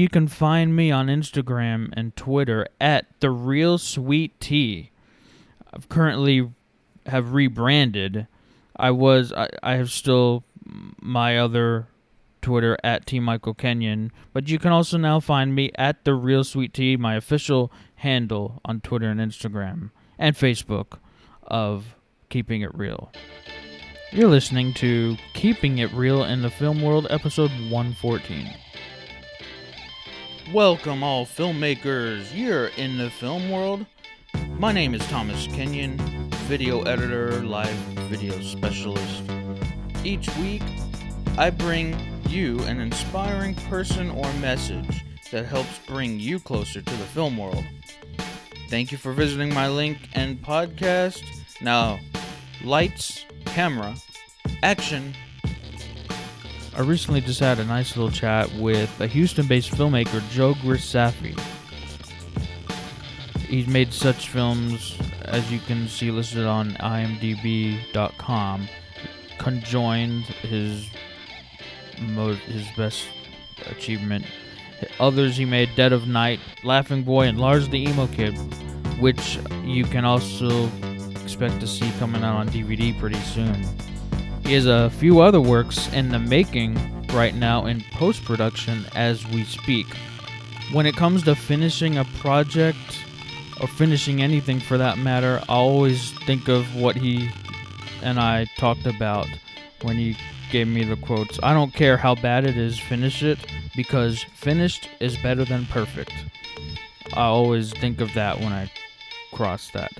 you can find me on Instagram and Twitter at The Real Sweet Tea. I've currently have rebranded. I have still my other Twitter at T Michael Kenyon, but you can also now find me at The Real Sweet Tea, my official handle on Twitter and Instagram and Facebook of Keeping It Real. You're listening to Keeping It Real in the Film World, episode 114. Welcome all filmmakers, you're in the film world. My name is Thomas Kenyon, video editor, live video specialist. Each week, I bring you an inspiring person or message that helps bring you closer to the film world. Thank you for visiting my link and podcast. Now, lights, camera, action. I recently just had a nice little chat with a Houston-based filmmaker, Joe Grisaffi. He's made such films as you can see listed on imdb.com. Conjoined, his best achievement. Others he made: Dead of Night, Laughing Boy, and Lars the Emo Kid, which you can also expect to see coming out on DVD pretty soon. He has a few other works in the making right now in post-production as we speak. When it comes to finishing a project, or finishing anything for that matter, I always think of what he and I talked about when he gave me the quotes. I don't care how bad it is, finish it, because finished is better than perfect. I always think of that when I cross that.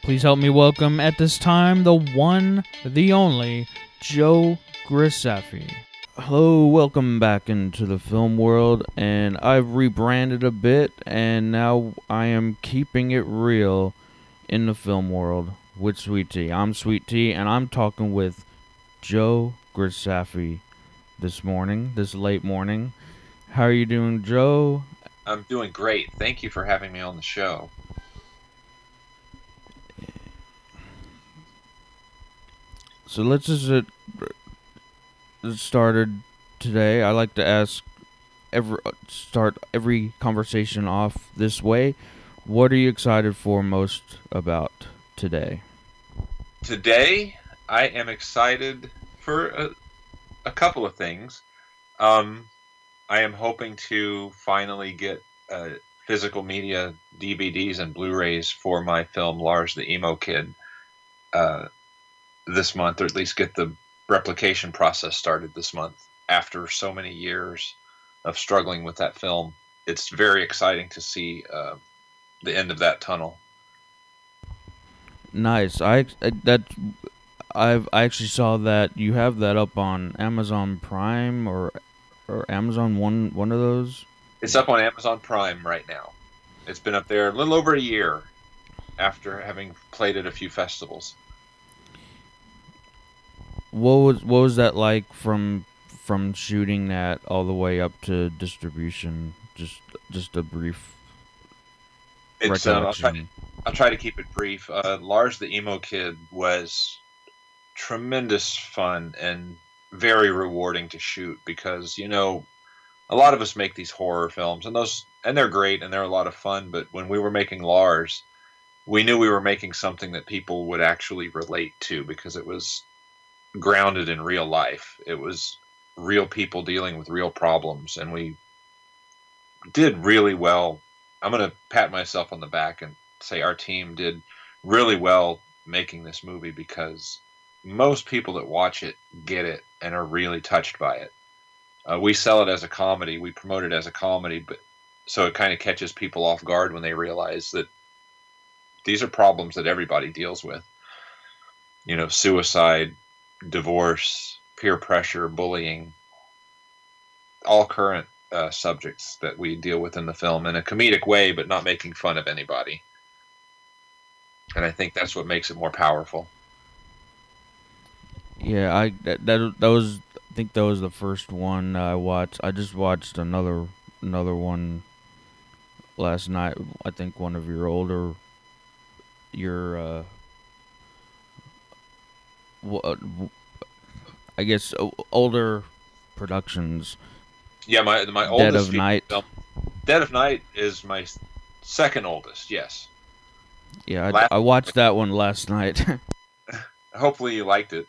Please help me welcome at this time the one, the only, Joe Grisaffi. Hello, welcome back into the film world, and I've rebranded a bit, and now I am keeping it real in the film world with Sweet Tea. I'm Sweet Tea, and I'm talking with Joe Grisaffi this late morning. How are you doing, Joe? I'm doing great. Thank you for having me on the show. So let's just get started today. I like to start every conversation off this way. What are you excited for most about today? Today, I am excited for a couple of things. I am hoping to finally get physical media DVDs and Blu-rays for my film Lars the Emo Kid this month, or at least get the replication process started this month. After so many years of struggling with that film, it's very exciting to see the end of that tunnel. Nice. I actually saw that you have that up on Amazon Prime or Amazon one of those. It's up on Amazon Prime right now. It's been up there a little over a year after having played at a few festivals. What was that like from shooting that all the way up to distribution? Just a brief recollection. I'll try to keep it brief. Lars the Emo Kid was tremendous fun and very rewarding to shoot because, you know, a lot of us make these horror films and they're great and they're a lot of fun, but when we were making Lars, we knew we were making something that people would actually relate to because it was grounded in real life. It was real people dealing with real problems, and we did really well. I'm going to pat myself on the back and say our team did really well making this movie because most people that watch it get it and are really touched by it. We sell it as a comedy. We promote it as a comedy, but so it kind of catches people off guard when they realize that these are problems that everybody deals with. You know, suicide, divorce, peer pressure, bullying, all current subjects that we deal with in the film in a comedic way, but not making fun of anybody. And I think that's what makes it more powerful. Yeah, I think that was the first one I watched. I just watched another one last night. I think one of your I guess older productions. Yeah, my Dead oldest of feature Night. film, Dead of Night, is my second oldest. Yes, Yeah, last. I watched that one last night. Hopefully you liked it.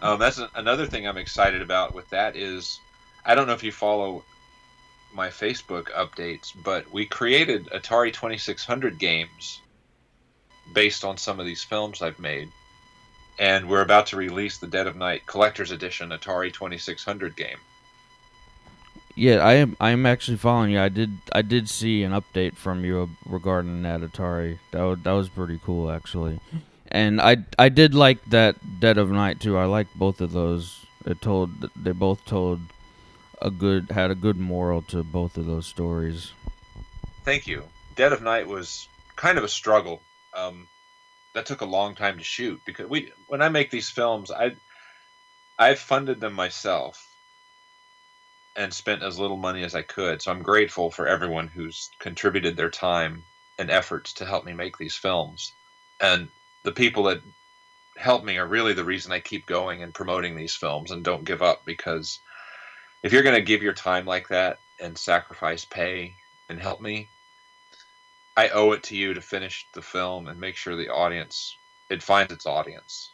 That's another thing I'm excited about with that is I don't know if you follow my Facebook updates, but we created Atari 2600 games based on some of these films I've made, and we're about to release the Dead of Night Collector's Edition Atari 2600 game. Yeah, I'm actually following you. I did see an update from you regarding that Atari. That was pretty cool actually. And I did like that Dead of Night too. I liked both of those. They both told had a good moral to both of those stories. Thank you. Dead of Night was kind of a struggle. That took a long time to shoot because when I make these films, I've funded them myself and spent as little money as I could. So I'm grateful for everyone who's contributed their time and efforts to help me make these films. And the people that help me are really the reason I keep going and promoting these films and don't give up, because if you're going to give your time like that and sacrifice pay and help me, I owe it to you to finish the film and make sure it finds its audience.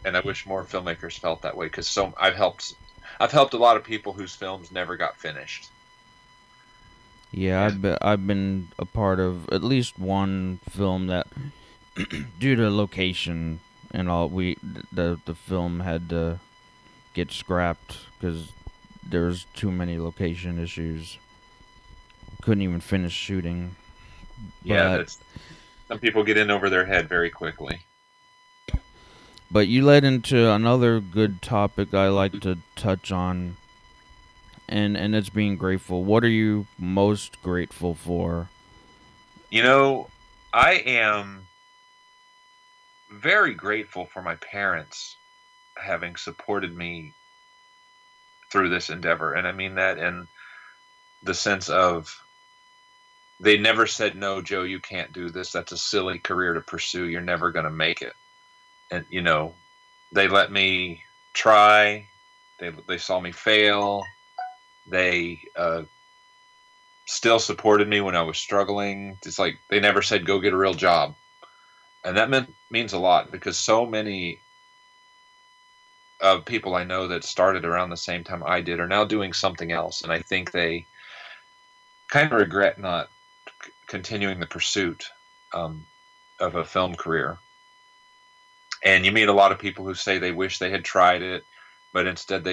And I wish more filmmakers felt that way, because I've helped a lot of people whose films never got finished. Yeah, And I've been a part of at least one film that, due to location and all, the film had to get scrapped because there's too many location issues. Couldn't even finish shooting. yeah, But that's some people get in over their head very quickly. you led into another good topic I like to touch on, and it's being grateful. What are you most grateful for? You know, I am very grateful for my parents having supported me through this endeavor. And I mean that in the sense of they never said, "No, Joe, you can't do this. That's a silly career to pursue. You're never going to make it." And, they let me try. They saw me fail. They still supported me when I was struggling. It's like they never said, "Go get a real job." And that means a lot, because so many of people I know that started around the same time I did are now doing something else, and I think they kind of regret not continuing the pursuit um, of a film career. And you meet a lot of people who say they wish they had tried it, but instead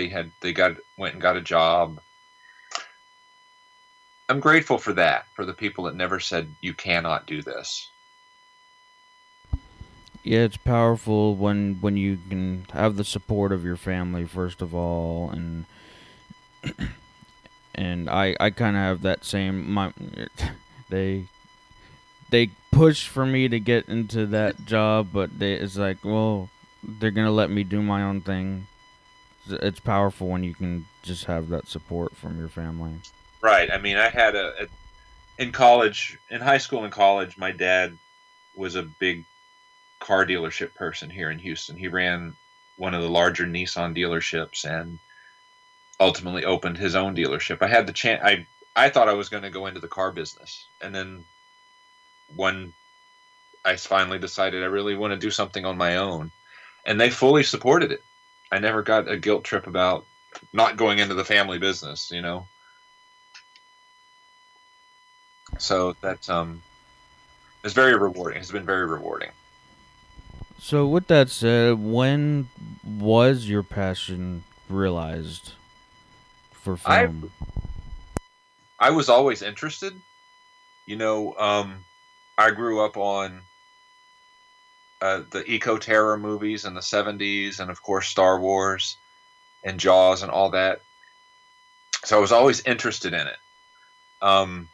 went and got a job. I'm grateful for that, for the people that never said you cannot do this. Yeah, it's powerful when you can have the support of your family first of all, and I kind of have that same they they push for me to get into that job, but it's like, well, they're gonna let me do my own thing. It's powerful when you can just have that support from your family. Right. I mean, I had in college, in high school and college, my dad was a big car dealership person here in Houston. He ran one of the larger Nissan dealerships and ultimately opened his own dealership. I had the chance. I thought I was going to go into the car business, and then when I finally decided I really want to do something on my own, and they fully supported it. I never got a guilt trip about not going into the family business. So that is very rewarding. It's been very rewarding. So with that said, when was your passion realized for I film? I was always interested. You know, I grew up on the eco terror movies in the '70s, and of course Star Wars and Jaws and all that. So I was always interested in it. Um,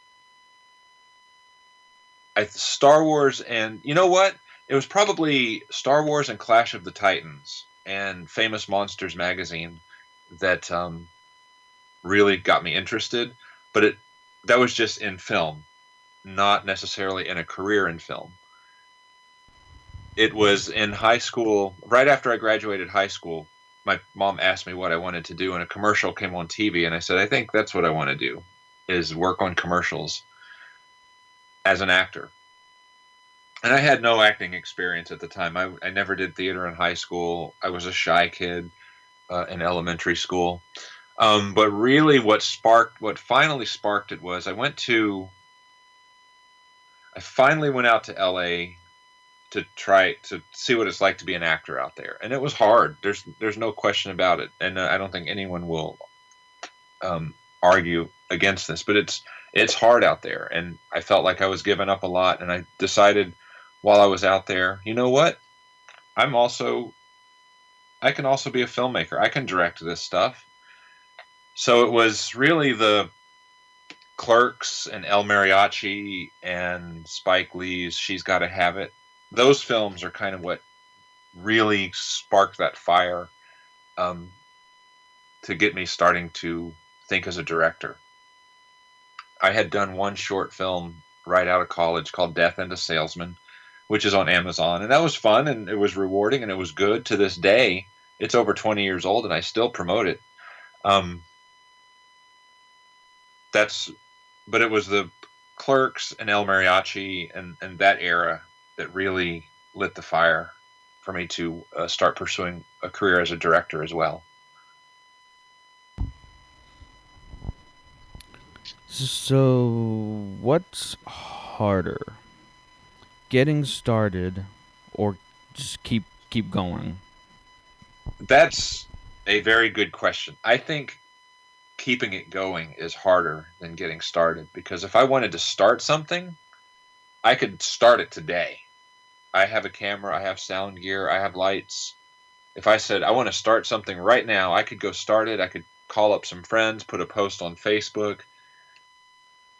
Star Wars, and you know what? It was probably Star Wars and Clash of the Titans and Famous Monsters magazine that really got me interested. But that was just in film, not necessarily in a career in film. It was in high school, right after I graduated high school. my mom asked me what I wanted to do, and a commercial came on TV, and I said, I think that's what I want to do, is work on commercials as an actor. And I had no acting experience at the time. I never did theater in high school. I was a shy kid in elementary school. But really, what finally sparked it was I finally went out to LA to try to see what it's like to be an actor out there, and it was hard. There's no question about it, and I don't think anyone will argue against this. But it's hard out there, and I felt like I was giving up a lot, and I decided while I was out there, you know what? I can also be a filmmaker. I can direct this stuff. So it was really the Clerks and El Mariachi and Spike Lee's She's Gotta Have It. Those films are kind of what really sparked that fire um, to get me starting to think as a director. I had done one short film right out of college called Death and a Salesman, which is on Amazon, and that was fun and it was rewarding and it was good. To this day, it's over 20 years old and I still promote it. Um, that's, but it was the Clerks and El Mariachi and that era that really lit the fire for me to start pursuing a career as a director as well. So, what's harder, getting started, or just keep going? That's a very good question. I think keeping it going is harder than getting started, because if I wanted to start something, I could start it today. I have a camera, I have sound gear, I have lights. If I said I want to start something right now, I could go start it. I could call up some friends, put a post on Facebook,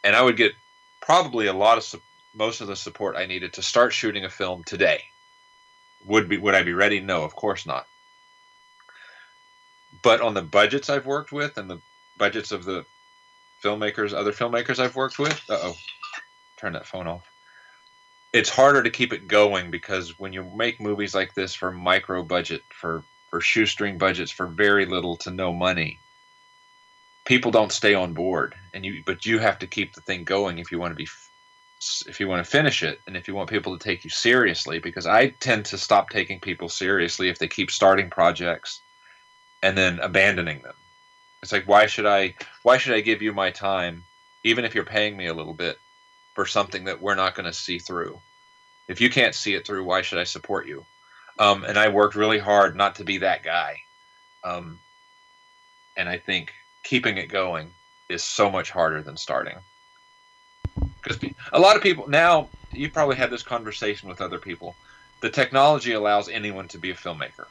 and I would get probably most of the support I needed to start shooting a film today. Would I be ready? No, of course not. But on the budgets I've worked with and the budgets of the other filmmakers I've worked with, turn that phone off. It's harder to keep it going, because when you make movies like this for micro budget, for shoestring budgets, for very little to no money, people don't stay on board, but you have to keep the thing going if you want to finish it, and if you want people to take you seriously, because I tend to stop taking people seriously if they keep starting projects and then abandoning them. It's like, why should I give you my time, even if you're paying me a little bit, for something that we're not going to see through? If you can't see it through, why should I support you? And I worked really hard not to be that guy. And I think keeping it going is so much harder than starting. Because a lot of people now, you probably had this conversation with other people. The technology allows anyone to be a filmmaker.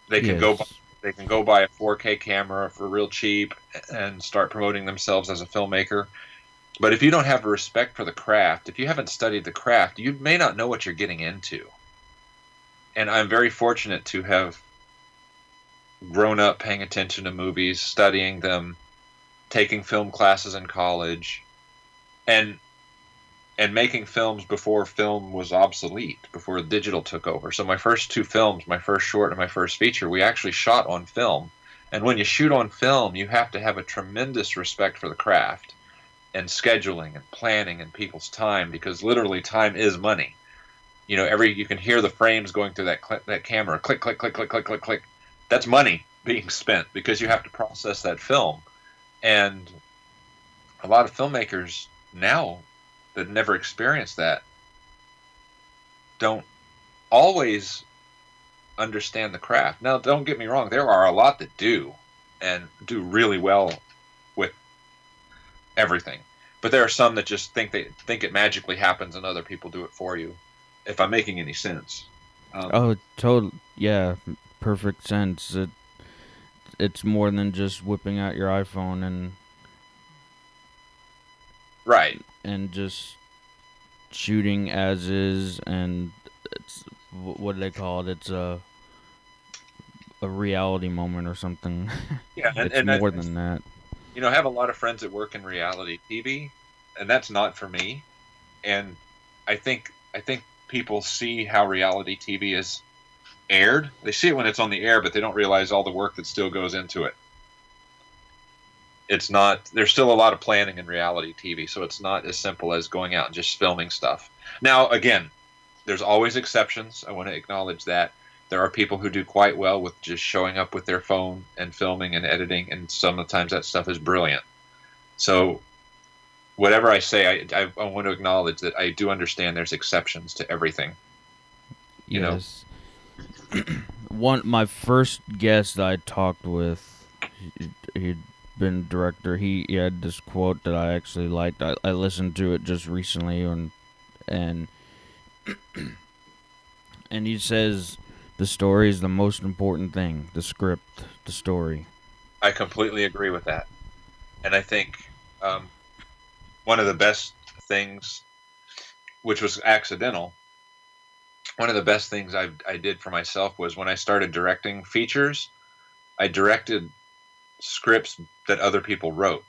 They can go Yes. they can go buy a 4K camera for real cheap and start promoting themselves as a filmmaker. But if you don't have a respect for the craft, if you haven't studied the craft, you may not know what you're getting into. And I'm very fortunate to have grown up paying attention to movies, studying them, taking film classes in college, and making films before film was obsolete, before digital took over. So my first two films, my first short and my first feature, we actually shot on film. And when you shoot on film, you have to have a tremendous respect for the craft and scheduling and planning and people's time, because literally time is money. You can hear the frames going through that camera, click, click, click, click, click, click, click. That's money being spent, because you have to process that film. And a lot of filmmakers now that never experienced that don't always understand the craft. Now, don't get me wrong, there are a lot that do, and do really well with everything. But there are some that just think it magically happens and other people do it for you. If I'm making any sense. Oh, total. Yeah, perfect sense. It's more than just whipping out your iPhone Right. and just shooting as is, and it's what do they call it? It's a reality moment or something. Yeah, It's more than that. I have a lot of friends that work in reality TV, and that's not for me. And I think people see how reality TV is aired. They see it when it's on the air, but they don't realize all the work that still goes into it. It's not. There's still a lot of planning in reality TV, so it's not as simple as going out and just filming stuff. Now, again, there's always exceptions. I want to acknowledge that. There are people who do quite well with just showing up with their phone and filming and editing, and sometimes that stuff is brilliant. So whatever I say, I want to acknowledge that I do understand there's exceptions to everything. You know, Yes. My first guest I talked with, he'd been director. He had this quote that I actually liked. I listened to it just recently, and and he says the story is the most important thing. The script, the story. I completely agree with that, and I think um, one of the best things, which was accidental, one of the best things I did for myself was when I started directing features. I directed scripts that other people wrote.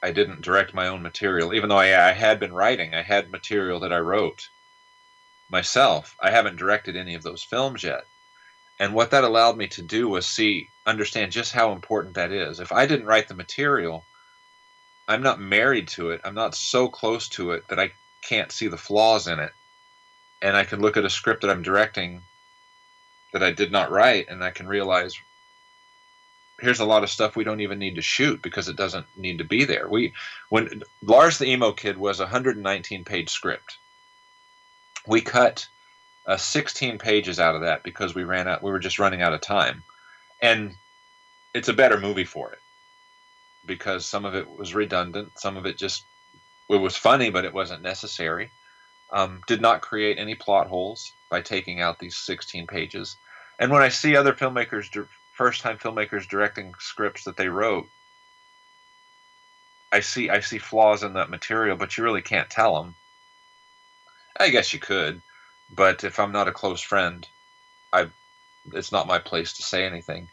I didn't direct my own material, even though I had been writing. I had material that I wrote myself. I haven't directed any of those films yet. And what that allowed me to do was understand just how important that is. If I didn't write the material, I'm not married to it. I'm not so close to it that I can't see the flaws in it. And I can look at a script that I'm directing that I did not write, and I can realize here's a lot of stuff we don't even need to shoot because it doesn't need to be there. When Lars the Emo Kid was a 119-page script, we cut 16 pages out of that because we ran out. We were just running out of time, and it's a better movie for it because some of it was redundant, some of it was funny, but it wasn't necessary. Did not create any plot holes by taking out these 16 pages. And when I see other filmmakers, first-time filmmakers directing scripts that they wrote, I see flaws in that material, but you really can't tell them. I guess you could, but if I'm not a close friend, it's not my place to say anything.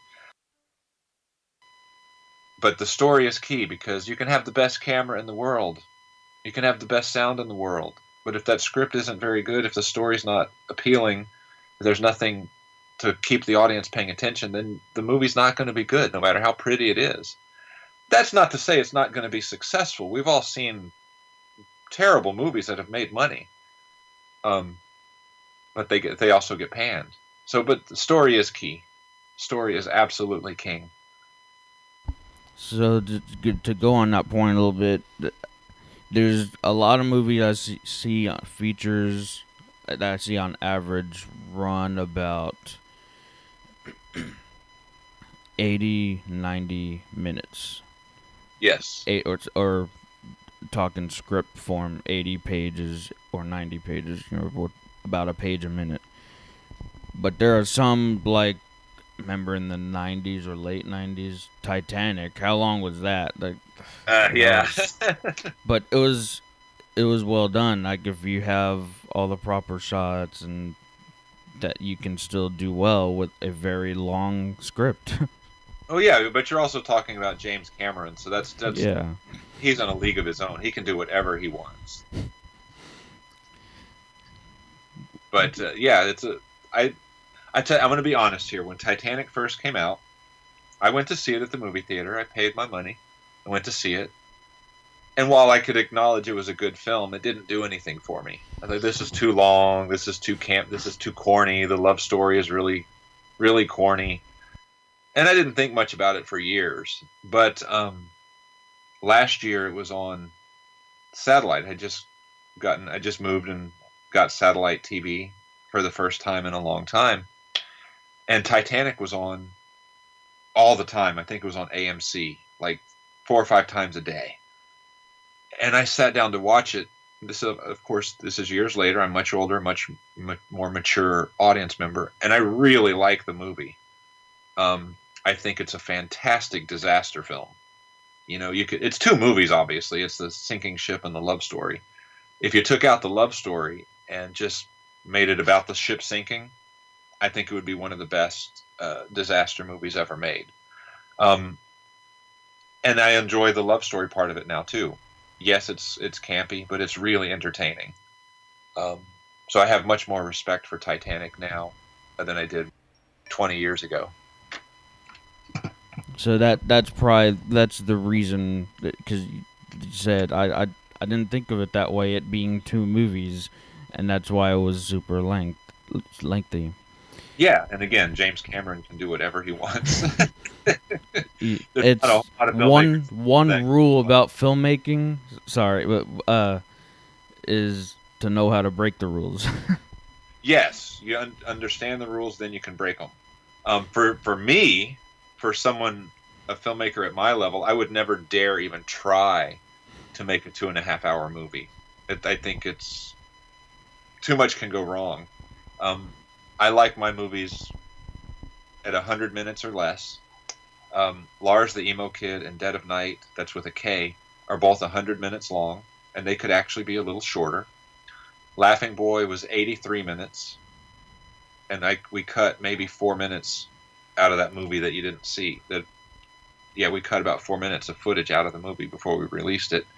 But the story is key because you can have the best camera in the world, you can have the best sound in the world, but if that script isn't very good, if the story's not appealing, if there's nothing to keep the audience paying attention, then the movie's not going to be good, no matter how pretty it is. That's not to say it's not going to be successful. We've all seen terrible movies that have made money, but they also get panned. So, but the story is key. Story is absolutely king. So to go on that point a little bit, there's a lot of movies I see features that I see on average run about 80, 90 minutes. Yes. Or talking script form, 80 pages or 90 pages, about a page a minute. But there are some, like, remember in the 90s or late 90s, Titanic. How long was that? Like, Yeah. but it was well done. Like, if you have all the proper shots, and that you can still do well with a very long script. Oh yeah, but you're also talking about James Cameron, so that's Yeah. he's in a league of his own. He can do whatever he wants. But yeah, I'm going to be honest here. When Titanic first came out, I went to see it at the movie theater. I paid my money. I went to see it. And while I could acknowledge it was a good film, it didn't do anything for me. I thought, this is too long. This is too this is too corny. The love story is really, really corny. And I didn't think much about it for years. But last year it was on satellite. I just moved and got satellite TV for the first time in a long time. And Titanic was on all the time. I think it was on AMC like 4 or 5 times a day. And I sat down to watch it. Of course, this is years later. I'm much older, much more mature audience member, and I really like the movie. I think it's a fantastic disaster film. It's 2 movies, obviously. It's the sinking ship and the love story. If you took out the love story and just made it about the ship sinking, I think it would be one of the best disaster movies ever made. And I enjoy the love story part of it now too. Yes, it's campy, but it's really entertaining. So I have much more respect for Titanic now than I did 20 years ago. So that's the reason, because you said I didn't think of it that way. It being two movies, and that's why it was super lengthy. Yeah, and again, James Cameron can do whatever he wants. There's not a It's lot of filmmakers one that. rule about filmmaking. Sorry, but is to know how to break the rules. Yes, you understand the rules, then you can break them. For me, for someone, a filmmaker at my level, I would never dare even try to make a 2.5 hour movie. I think it's too much can go wrong. Um, I like my movies at 100 minutes or less. Lars the Emo Kid and Dead of Night, that's with a K, are both 100 minutes long, and they could actually be a little shorter. Laughing Boy was 83 minutes, and we cut maybe 4 minutes out of that movie that you didn't see. Yeah, we cut about 4 minutes of footage out of the movie before we released it.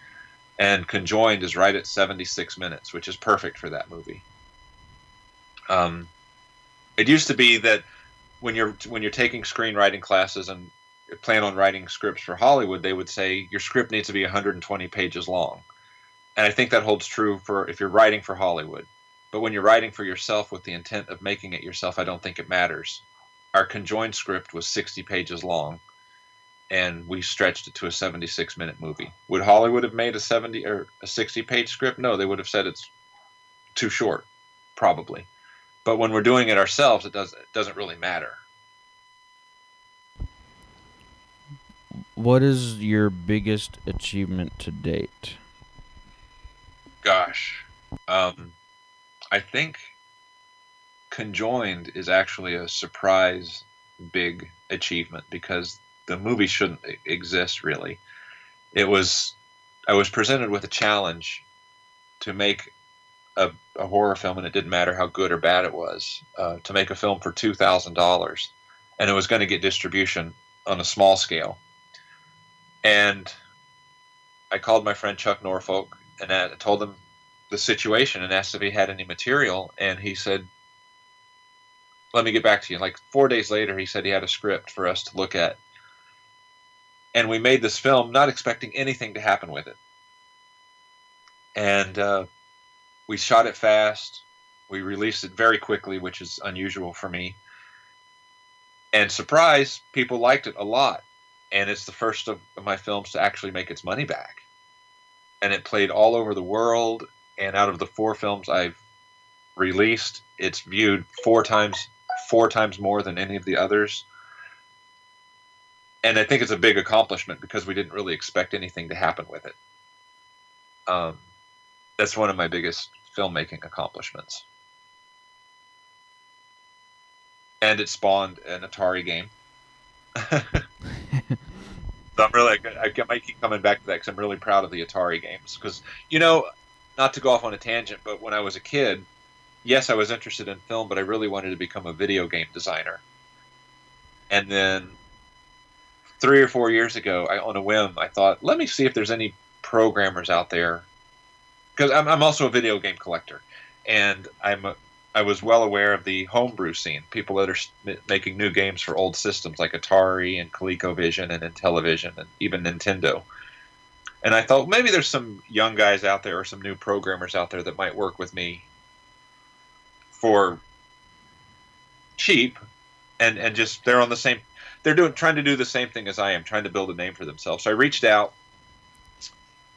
And Conjoined is right at 76 minutes, which is perfect for that movie. It used to be that when you're taking screenwriting classes and plan on writing scripts for Hollywood, they would say your script needs to be 120 pages long. And I think that holds true for if you're writing for Hollywood. But when you're writing for yourself with the intent of making it yourself, I don't think it matters. Our Conjoined script was 60 pages long, and we stretched it to a 76-minute movie. Would Hollywood have made a 70 or a 60-page script? No, they would have said it's too short, probably. But when we're doing it ourselves, it doesn't really matter. What is your biggest achievement to date? Gosh, I think Conjoined is actually a surprise big achievement because the movie shouldn't exist really. It was I was presented with a challenge to make a horror film, and it didn't matter how good or bad it was, to make a film for $2,000, and it was going to get distribution on a small scale. And I called my friend Chuck Norfolk and I told him the situation and asked if he had any material, and he said, "Let me get back to you." And like 4 days later, he said he had a script for us to look at, and we made this film not expecting anything to happen with it. And we shot it fast. We released it very quickly, which is unusual for me. And surprise, people liked it a lot. And it's the first of my films to actually make its money back. And it played all over the world. And out of the 4 films I've released, it's viewed four times more than any of the others. And I think it's a big accomplishment because we didn't really expect anything to happen with it. That's one of my biggest filmmaking accomplishments. And it spawned an Atari game. So I'm really, I might keep coming back to that because I'm really proud of the Atari games. Because, not to go off on a tangent, but when I was a kid, yes, I was interested in film, but I really wanted to become a video game designer. And then 3 or 4 years ago, on a whim, I thought, let me see if there's any programmers out there. Because I'm also a video game collector, and I was well aware of the homebrew scene, people that are making new games for old systems like Atari and ColecoVision and Intellivision and even Nintendo. And I thought maybe there's some young guys out there or some new programmers out there that might work with me for cheap, and just they're trying to do the same thing as I am, trying to build a name for themselves. So I reached out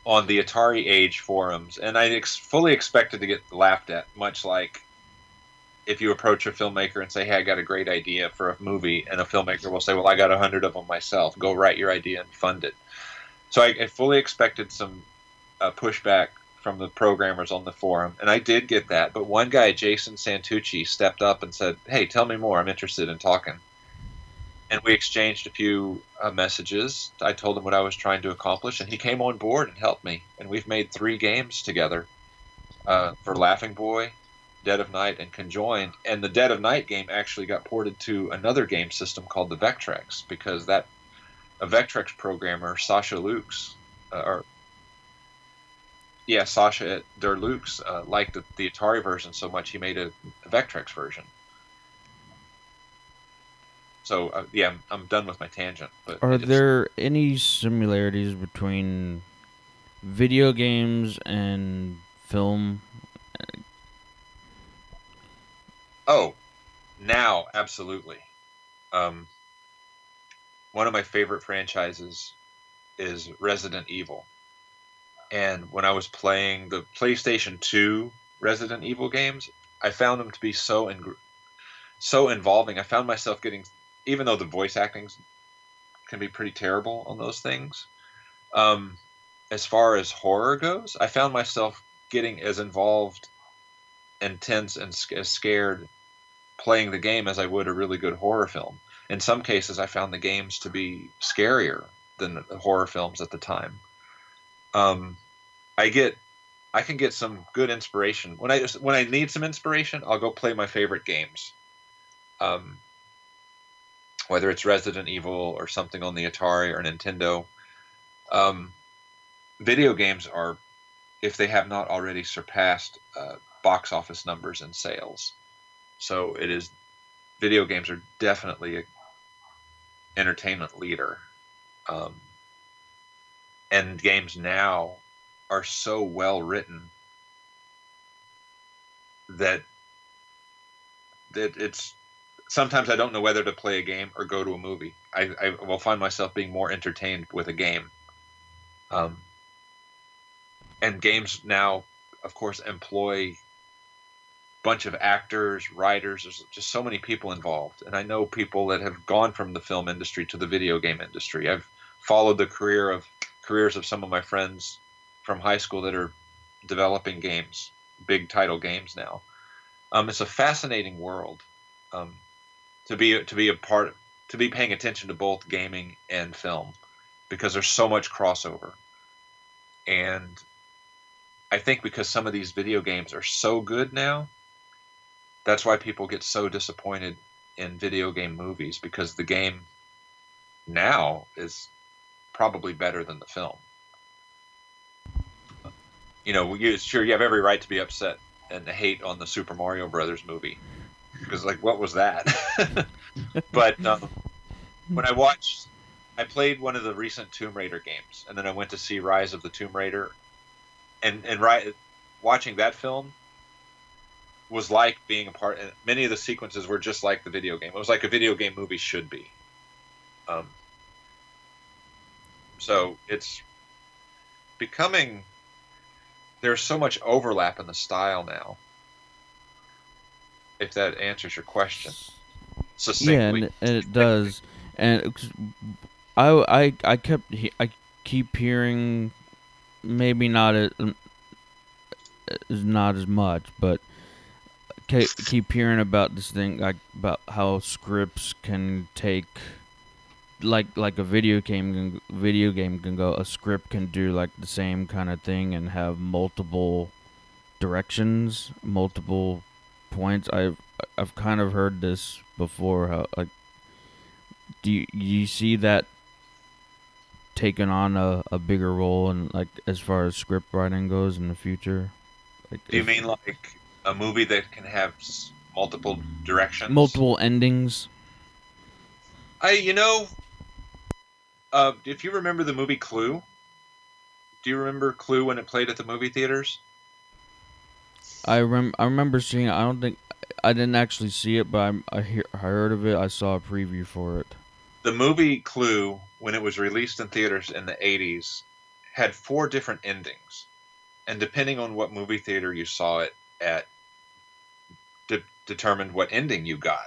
on the Atari Age forums, and I fully expected to get laughed at, much like if you approach a filmmaker and say, "Hey, I got a great idea for a movie," and a filmmaker will say, "Well, I got 100 of them myself. Go write your idea and fund it." So I fully expected some pushback from the programmers on the forum, and I did get that. But one guy, Jason Santucci, stepped up and said, "Hey, tell me more. I'm interested in talking." And we exchanged a few messages. I told him what I was trying to accomplish, and he came on board and helped me. And we've made 3 games together for Laughing Boy, Dead of Night, and Conjoined. And the Dead of Night game actually got ported to another game system called the Vectrex, because a Vectrex programmer, Sasha Lukes, Sasha Derlux, liked the Atari version so much he made a Vectrex version. So yeah, I'm done with my tangent. But Are it's there any similarities between video games and film? oh, now absolutely. Um, One of my favorite franchises is Resident Evil, and when I was playing the PlayStation 2 Resident Evil games, I found them to be so involving. I found myself getting, even though the voice acting can be pretty terrible on those things. Um, as far as horror goes, I found myself getting as involved and tense and as scared playing the game as I would a really good horror film. In some cases, I found the games to be scarier than the horror films at the time. Um, I get I can get some good inspiration when I need some inspiration. I'll go play my favorite games, um, whether it's Resident Evil or something on the Atari or Nintendo. Um, Video games are, if they have not already surpassed box office numbers and sales. So it is video games are definitely an entertainment leader, um, and games now are so well written that it's sometimes I don't know whether to play a game or go to a movie. I will find myself being more entertained with a game. Um, and games now, of course, employ a bunch of actors, writers. There's just so many people involved. And I know people that have gone from the film industry to the video game industry. I've followed the careers of some of my friends from high school that are developing games, big title games now. It's a fascinating world. Um, to be a part to be paying attention to both gaming and film because there's so much crossover. And I think because some of these video games are so good now, that's why people get so disappointed in video game movies because the game now is probably better than the film. Sure, you have every right to be upset and hate on the Super Mario Brothers movie because, like, what was that? But when I played one of the recent Tomb Raider games, and then I went to see Rise of the Tomb Raider, and watching that film was like being a part. And many of the sequences were just like the video game. It was like a video game movie should be. Um, so it's becoming there's so much overlap in the style now. If that answers your question Yeah, succinctly. and it does. And I keep hearing, maybe not as much, but keep hearing about this thing, like about how scripts can take, like a video game can go, a script can do like the same kind of thing and have multiple directions, multiple points. I've kind of heard this before. How, like, do you see that taking on a bigger role in, like, as far as script writing goes in the future? Like, Do you if mean like a movie that can have multiple directions? multiple endings. I, if you remember the movie Clue, do you remember Clue when it played at the movie theaters? I remember seeing it. I don't think I didn't actually see it, but I heard of it. I saw a preview for it. The movie Clue, when it was released in theaters in the 80s, had four different endings. And depending on what movie theater you saw it at, determined what ending you got.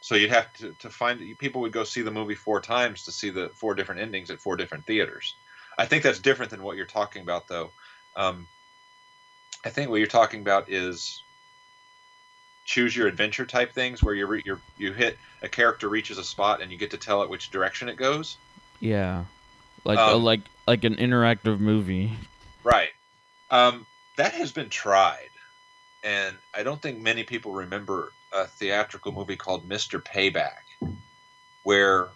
So you'd have to find people would go see the movie four times to see the four different endings at four different theaters. I think that's different than what you're talking about, though. Um, I think what you're talking about is choose your adventure type things where you hit a character reaches a spot and you get to tell it which direction it goes. Yeah, like Um, like an interactive movie. right. Um, that has been tried, and I don't think many people remember a theatrical movie called Mr. Payback, where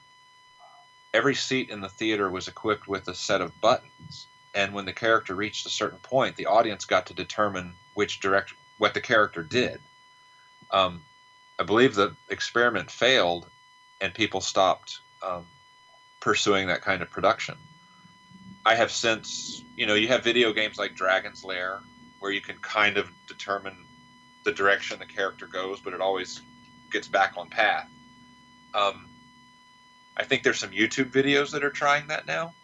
every seat in the theater was equipped with a set of buttons, and when the character reached a certain point, the audience got to determine what the character did. Um, I believe the experiment failed, and people stopped pursuing that kind of production. I have since, you have video games like Dragon's Lair, where you can kind of determine the direction the character goes, but it always gets back on path. Um, I think there's some YouTube videos that are trying that now.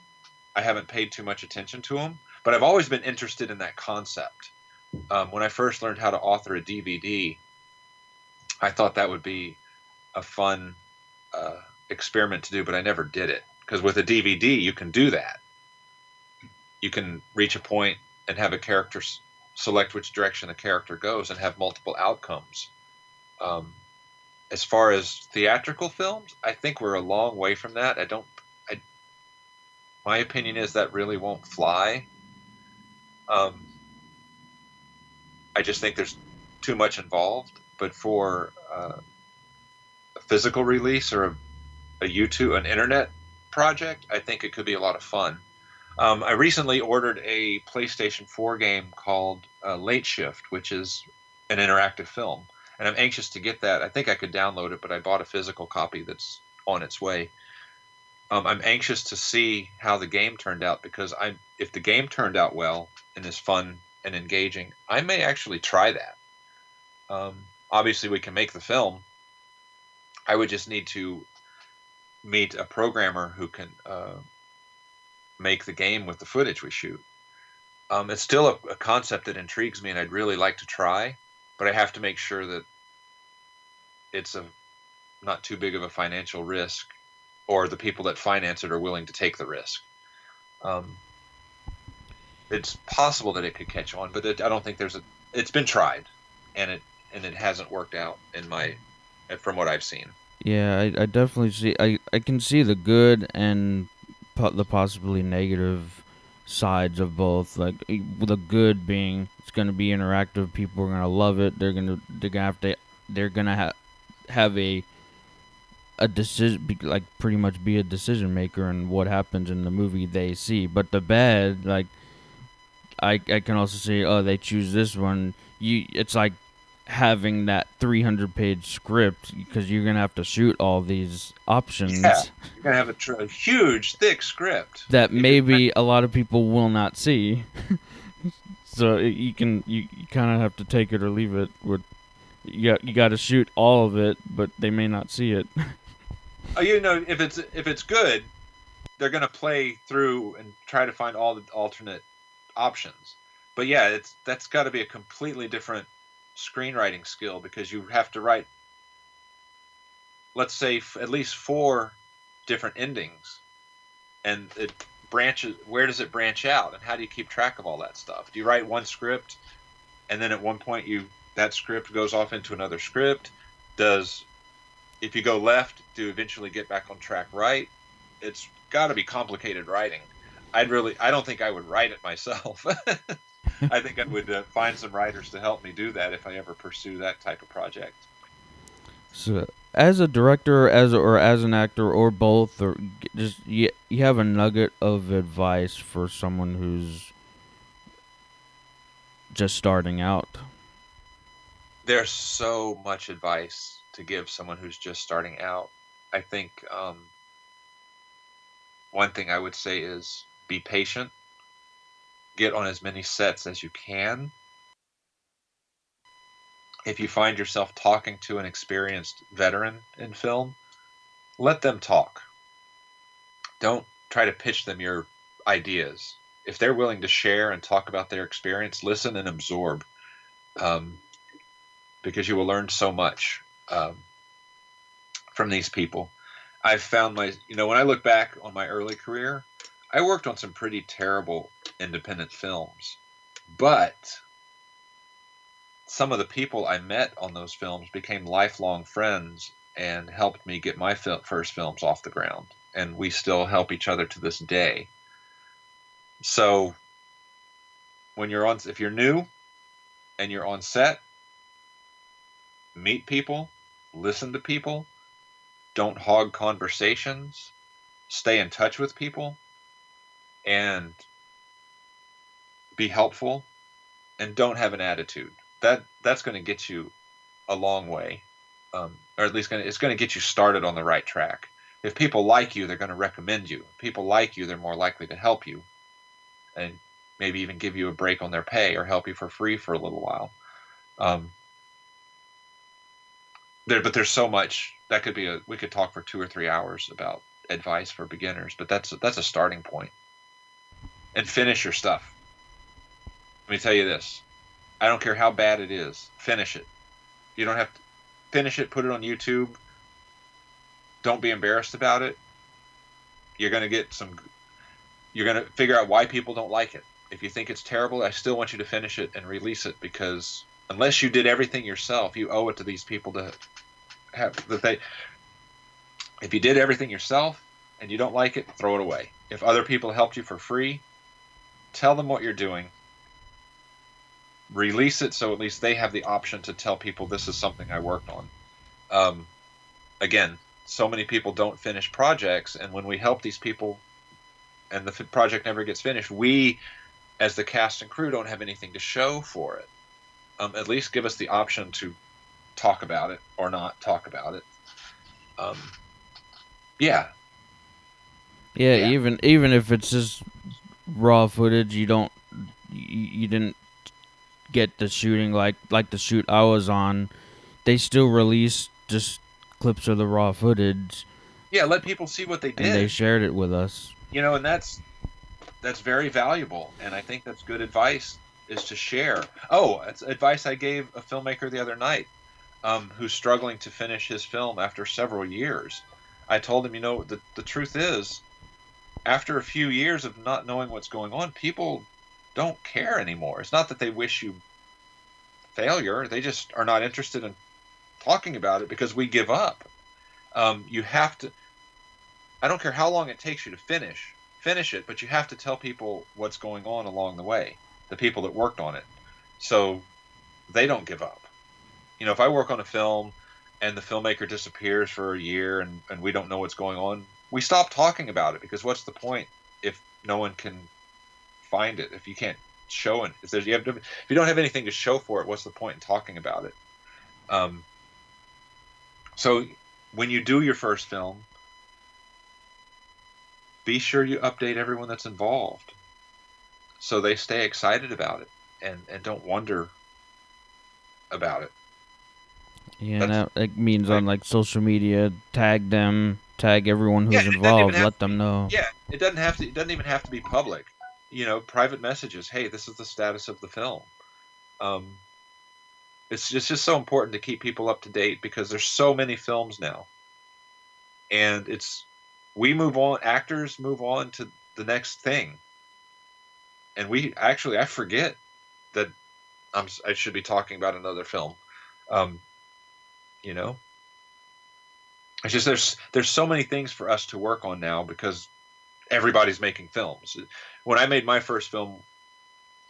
I haven't paid too much attention to them, but I've always been interested in that concept. When I first learned how to author a DVD, I thought that would be a fun uh, experiment to do, but I never did it because with a DVD you can do that. You can reach a point and have a character select which direction the character goes and have multiple outcomes. Um, as far as theatrical films, I think we're a long way from that. I, my opinion is that really won't fly. Um, I just think there's too much involved. But for a physical release or a YouTube, an internet project, I think it could be a lot of fun. I recently ordered a PlayStation 4 game called Late Shift, which is an interactive film, and I'm anxious to get that. I think I could download it, but I bought a physical copy that's on its way. I'm anxious to see how the game turned out because if the game turned out well and is fun and engaging, I may actually try that. Obviously, we can make the film. I would just need to meet a programmer who can make the game with the footage we shoot. It's still a concept that intrigues me, and I'd really like to try, but I have to make sure that it's not too big of a financial risk, or the people that finance it are willing to take the risk. Um, it's possible that it could catch on, but I don't think It's been tried, and it hasn't worked out from what I've seen. Yeah, I definitely see. I can see the good and the possibly negative sides of both. Like the good being it's gonna be interactive. People are gonna love it. They're gonna have a decision, like pretty much be a decision maker in what happens in the movie they see. But the bad, like I can also say, oh, they choose this one. It's like having that 300-page script because you're gonna have to shoot all these Yeah, options you're gonna have a huge, thick script. that If you're maybe a lot of people will not see. So you kind of have to take it or leave it. With you got to shoot all of it, but they may not see it. if it's good, they're going to play through and try to find all the alternate options. But yeah, that's got to be a completely different screenwriting skill because you have to write, let's say, at least four different endings, and it branches. Where does it branch out, and how do you keep track of all that stuff? Do you write one script, and then at one point that script goes off into another script? Does If you go left, do eventually get back on track right? It's got to be complicated writing. I don't think I would write it myself. I think I would find some writers to help me do that if I ever pursue that type of project. So, as a director, or as an actor, or both, or just you have a nugget of advice for someone who's just starting out. There's so much advice to give someone who's just starting out. I think one thing I would say is be patient, get on as many sets as you can. If you find yourself talking to an experienced veteran in film, let them talk. Don't try to pitch them your ideas. If they're willing to share and talk about their experience, listen and absorb, um, because you will learn so much from these people. I've found when I look back on my early career, I worked on some pretty terrible independent films, but some of the people I met on those films became lifelong friends and helped me get my first films off the ground. And we still help each other to this day. So if you're new and you're on set, meet people, listen to people, don't hog conversations, stay in touch with people, and be helpful, and don't have an attitude. That's going to get you a long way. or at least it's going to get you started on the right track. If people like you, they're going to recommend you. If people like you, they're more likely to help you, and maybe even give you a break on their pay or help you for free for a little while. Um, but there's so much that could be we could talk for 2 or 3 hours about advice for beginners, but that's a starting point. And finish your stuff. Let me tell you this: I don't care how bad it is, finish it. You don't have to finish it. Put it on YouTube. Don't be embarrassed about it. You're gonna get some. You're gonna figure out why people don't like it. If you think it's terrible, I still want you to finish it and release it, because unless you did everything yourself, you owe it to these people to have that they. If you did everything yourself and you don't like it, throw it away. If other people helped you for free, tell them what you're doing. Release it so at least they have the option to tell people this is something I worked on. Um, Again, so many people don't finish projects, and when we help these people and the project never gets finished, we, as the cast and crew, don't have anything to show for it. At least give us the option to talk about it or not talk about it. Um, yeah, Yeah, yeah, even if it's just raw footage, you didn't get the shooting like the shoot I was on. They still released just clips of the raw footage, yeah. Let people see what they and they did. shared it with us. And that's very valuable, and I think that's good advice, is to share. Oh, it's advice I gave a filmmaker the other night, who's struggling to finish his film after several years. I told him, the truth is, after a few years of not knowing what's going on, people don't care anymore. It's not that they wish you failure; they just are not interested in talking about it because we give up. You have to. I don't care how long it takes you to finish it, but you have to tell people what's going on along the way, the people that worked on it, so they don't give up. If I work on a film and the filmmaker disappears for a year, and we don't know what's going on, we stop talking about it, because what's the point if no one can find it? If you can't show it, if you don't have anything to show for it, what's the point in talking about it? Um, so when you do your first film, be sure you update everyone that's involved so they stay excited about it, and don't wonder about it. Yeah, and That's that it means on like, like social media, tag them, tag everyone yeah, who's it doesn't even involved, have let to them be. know. Yeah, it doesn't even have to be public. Private messages. Hey, this is the status of the film. Um, it's just so important to keep people up to date, because there's so many films now, and we move on. Actors move on to the next thing, and I forget that I should be talking about another film. Um, you know, it's just there's so many things for us to work on now, because everybody's making films. When I made my first film,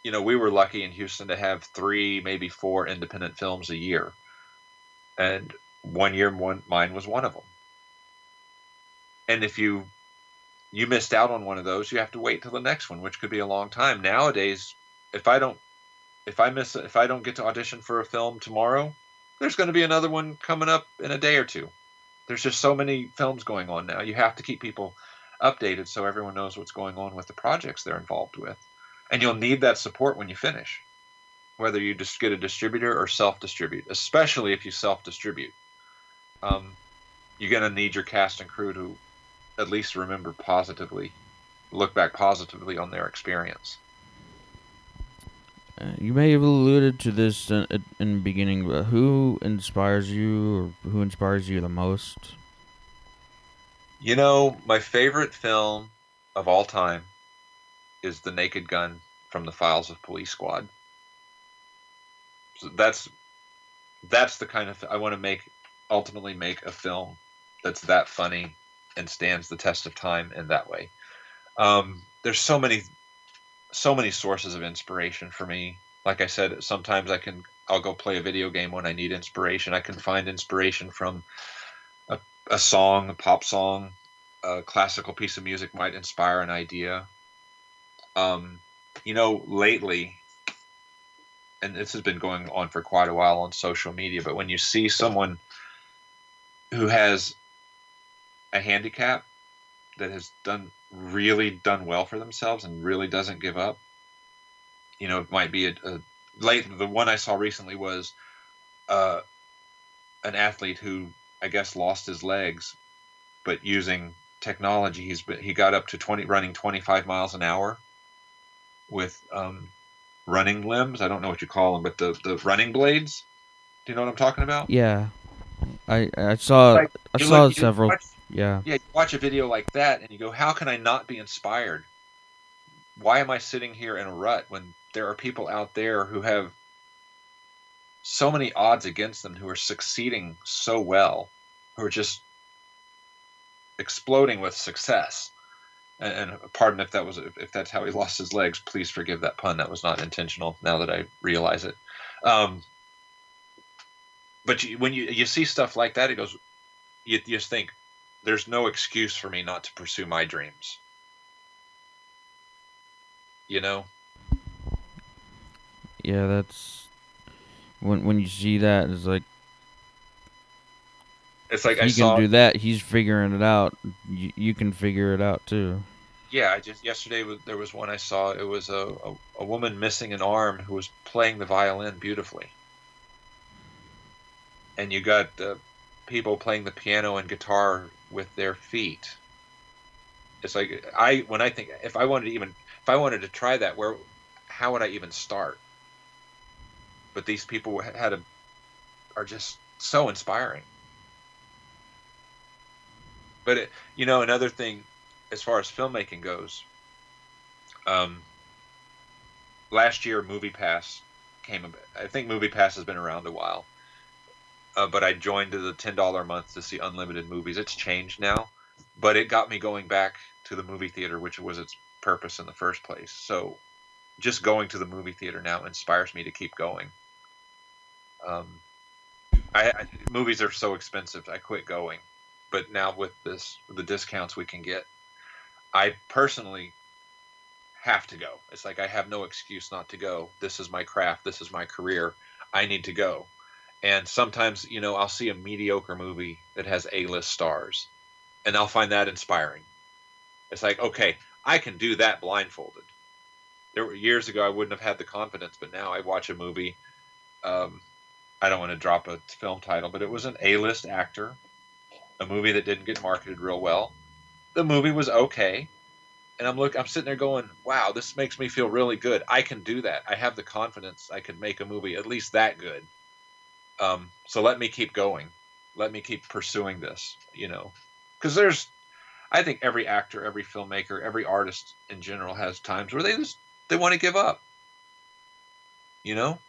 we were lucky in Houston to have 3, maybe 4 independent films a year, and one year mine was one of them. And if you missed out on one of those, you have to wait till the next one, which could be a long time. Nowadays, if I don't if I don't get to audition for a film tomorrow, there's going to be another one coming up in a day or two. There's just so many films going on now. You have to keep people updated so everyone knows what's going on with the projects they're involved with. And you'll need that support when you finish, whether you just get a distributor or self-distribute, especially if you self-distribute. Um, you're going to need your cast and crew to at least look back positively on their experience. You may have alluded to this in the beginning, but who inspires you, or who inspires you the most? My favorite film of all time is The Naked Gun from the Files of Police Squad. So that's the kind of I want to ultimately make a film that's that funny and stands the test of time in that way. There's so many sources of inspiration for me. Like I said, sometimes I'll go play a video game when I need inspiration. I can find inspiration from a, a song, a pop song, a classical piece of music might inspire an idea. Lately, and this has been going on for quite a while on social media, but when you see someone who has a handicap that has really done well for themselves and really doesn't give up. It might be the one I saw recently was uh, an athlete who I guess lost his legs, but using technology, he got up to running 25 miles an hour with running limbs. I don't know what you call them, but the running blades. Do you know what I'm talking about? Yeah, I saw Like I you look, saw you several. watch, Yeah, yeah, you watch a video like that, and you go, "How can I not be inspired? Why am I sitting here in a rut when there are people out there who have so many odds against them, who are succeeding so well, who are just exploding with success?" And pardon if that's how he lost his legs. Please forgive that pun. That was not intentional. Now that I realize it, um, but when you see stuff like that, it goes. You just think there's no excuse for me not to pursue my dreams. You know, yeah. That's when you see that, it's like it's if like I he can saw. do that, he's figuring it out. You can figure it out too. Yeah, I just yesterday there was one I saw. It was a woman missing an arm who was playing the violin beautifully, and you got people playing the piano and guitar with their feet. It's like when I think if I wanted to try that, how would I even start? But these people are just so inspiring. But another thing, as far as filmmaking goes, um, last year MoviePass came. I think MoviePass has been around a while, but I joined the $10 a month to see unlimited movies. It's changed now, but it got me going back to the movie theater, which was its purpose in the first place. So just going to the movie theater now inspires me to keep going. Um, Movies are so expensive. I quit going, but now with the discounts we can get, I personally have to go. It's like I have no excuse not to go. This is my craft. This is my career. I need to go. And sometimes, I'll see a mediocre movie that has A-list stars, and I'll find that inspiring. It's like, okay, I can do that blindfolded. There were years ago I wouldn't have had the confidence, but now I watch a movie. Um, I don't want to drop a film title, but it was an A-list actor, a movie that didn't get marketed real well. The movie was okay, and I'm sitting there going, wow, this makes me feel really good. I can do that. I have the confidence. I can make a movie at least that good. So let me keep going. Let me keep pursuing this. Because I think every actor, every filmmaker, every artist in general has times where they want to give up. You know,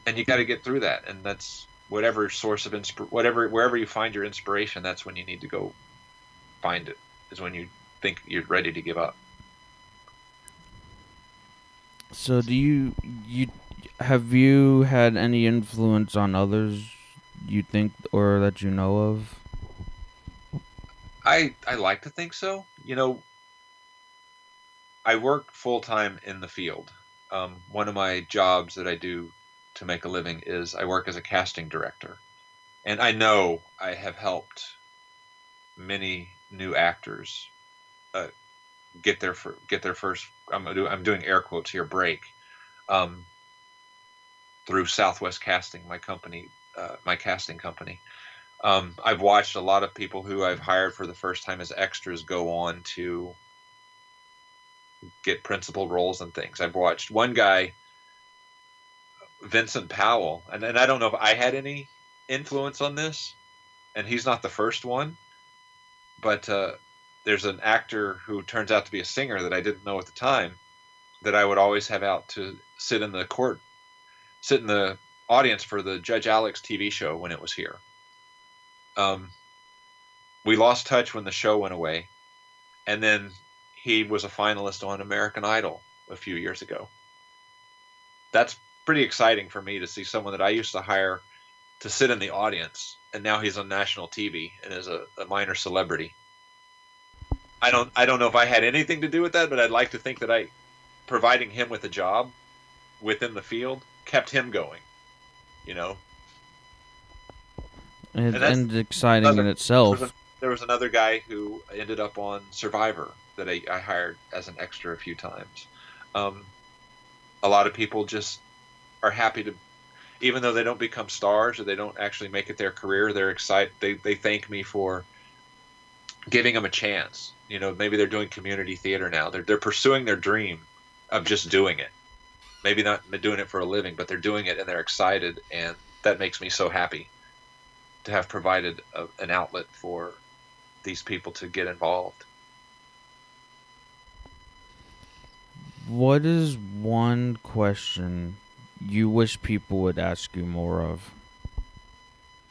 and you got to get through that. And that's whatever source of wherever you find your inspiration. That's when you need to go find it. Is when you think you're ready to give up. So do you have you had any influence on others you think or that you know of? I like to think so. I work full time in the field. One of my jobs that I do to make a living is I work as a casting director, and I know I have helped many new actors uh, get their first. I'm doing air quotes here. Break um, through Southwest Casting, my casting company. I've watched a lot of people who I've hired for the first time as extras go on to get principal roles and things. I've watched one guy, Vincent Powell, and I don't know if I had any influence on this, and he's not the first one, but there's an actor who turns out to be a singer that I didn't know at the time that I would always have out to sit in the audience for the Judge Alex TV show when it was here. Um, we lost touch when the show went away, and then he was a finalist on American Idol a few years ago. That's pretty exciting for me to see someone that I used to hire to sit in the audience, and now he's on national TV and is a minor celebrity. I don't know if I had anything to do with that, but I'd like to think that I providing him with a job within the field kept him going. You know, And that's and exciting in another. itself. There was another guy who ended up on Survivor that I hired as an extra a few times. Um, a lot of people just are happy to, even though they don't become stars or they don't actually make it their career, they're excited. They thank me for giving them a chance. You know, maybe they're doing community theater now. They're pursuing their dream of just doing it. Maybe not doing it for a living, but they're doing it and they're excited, and that makes me so happy to have provided an outlet for these people to get involved. What is one question you wish people would ask you more of?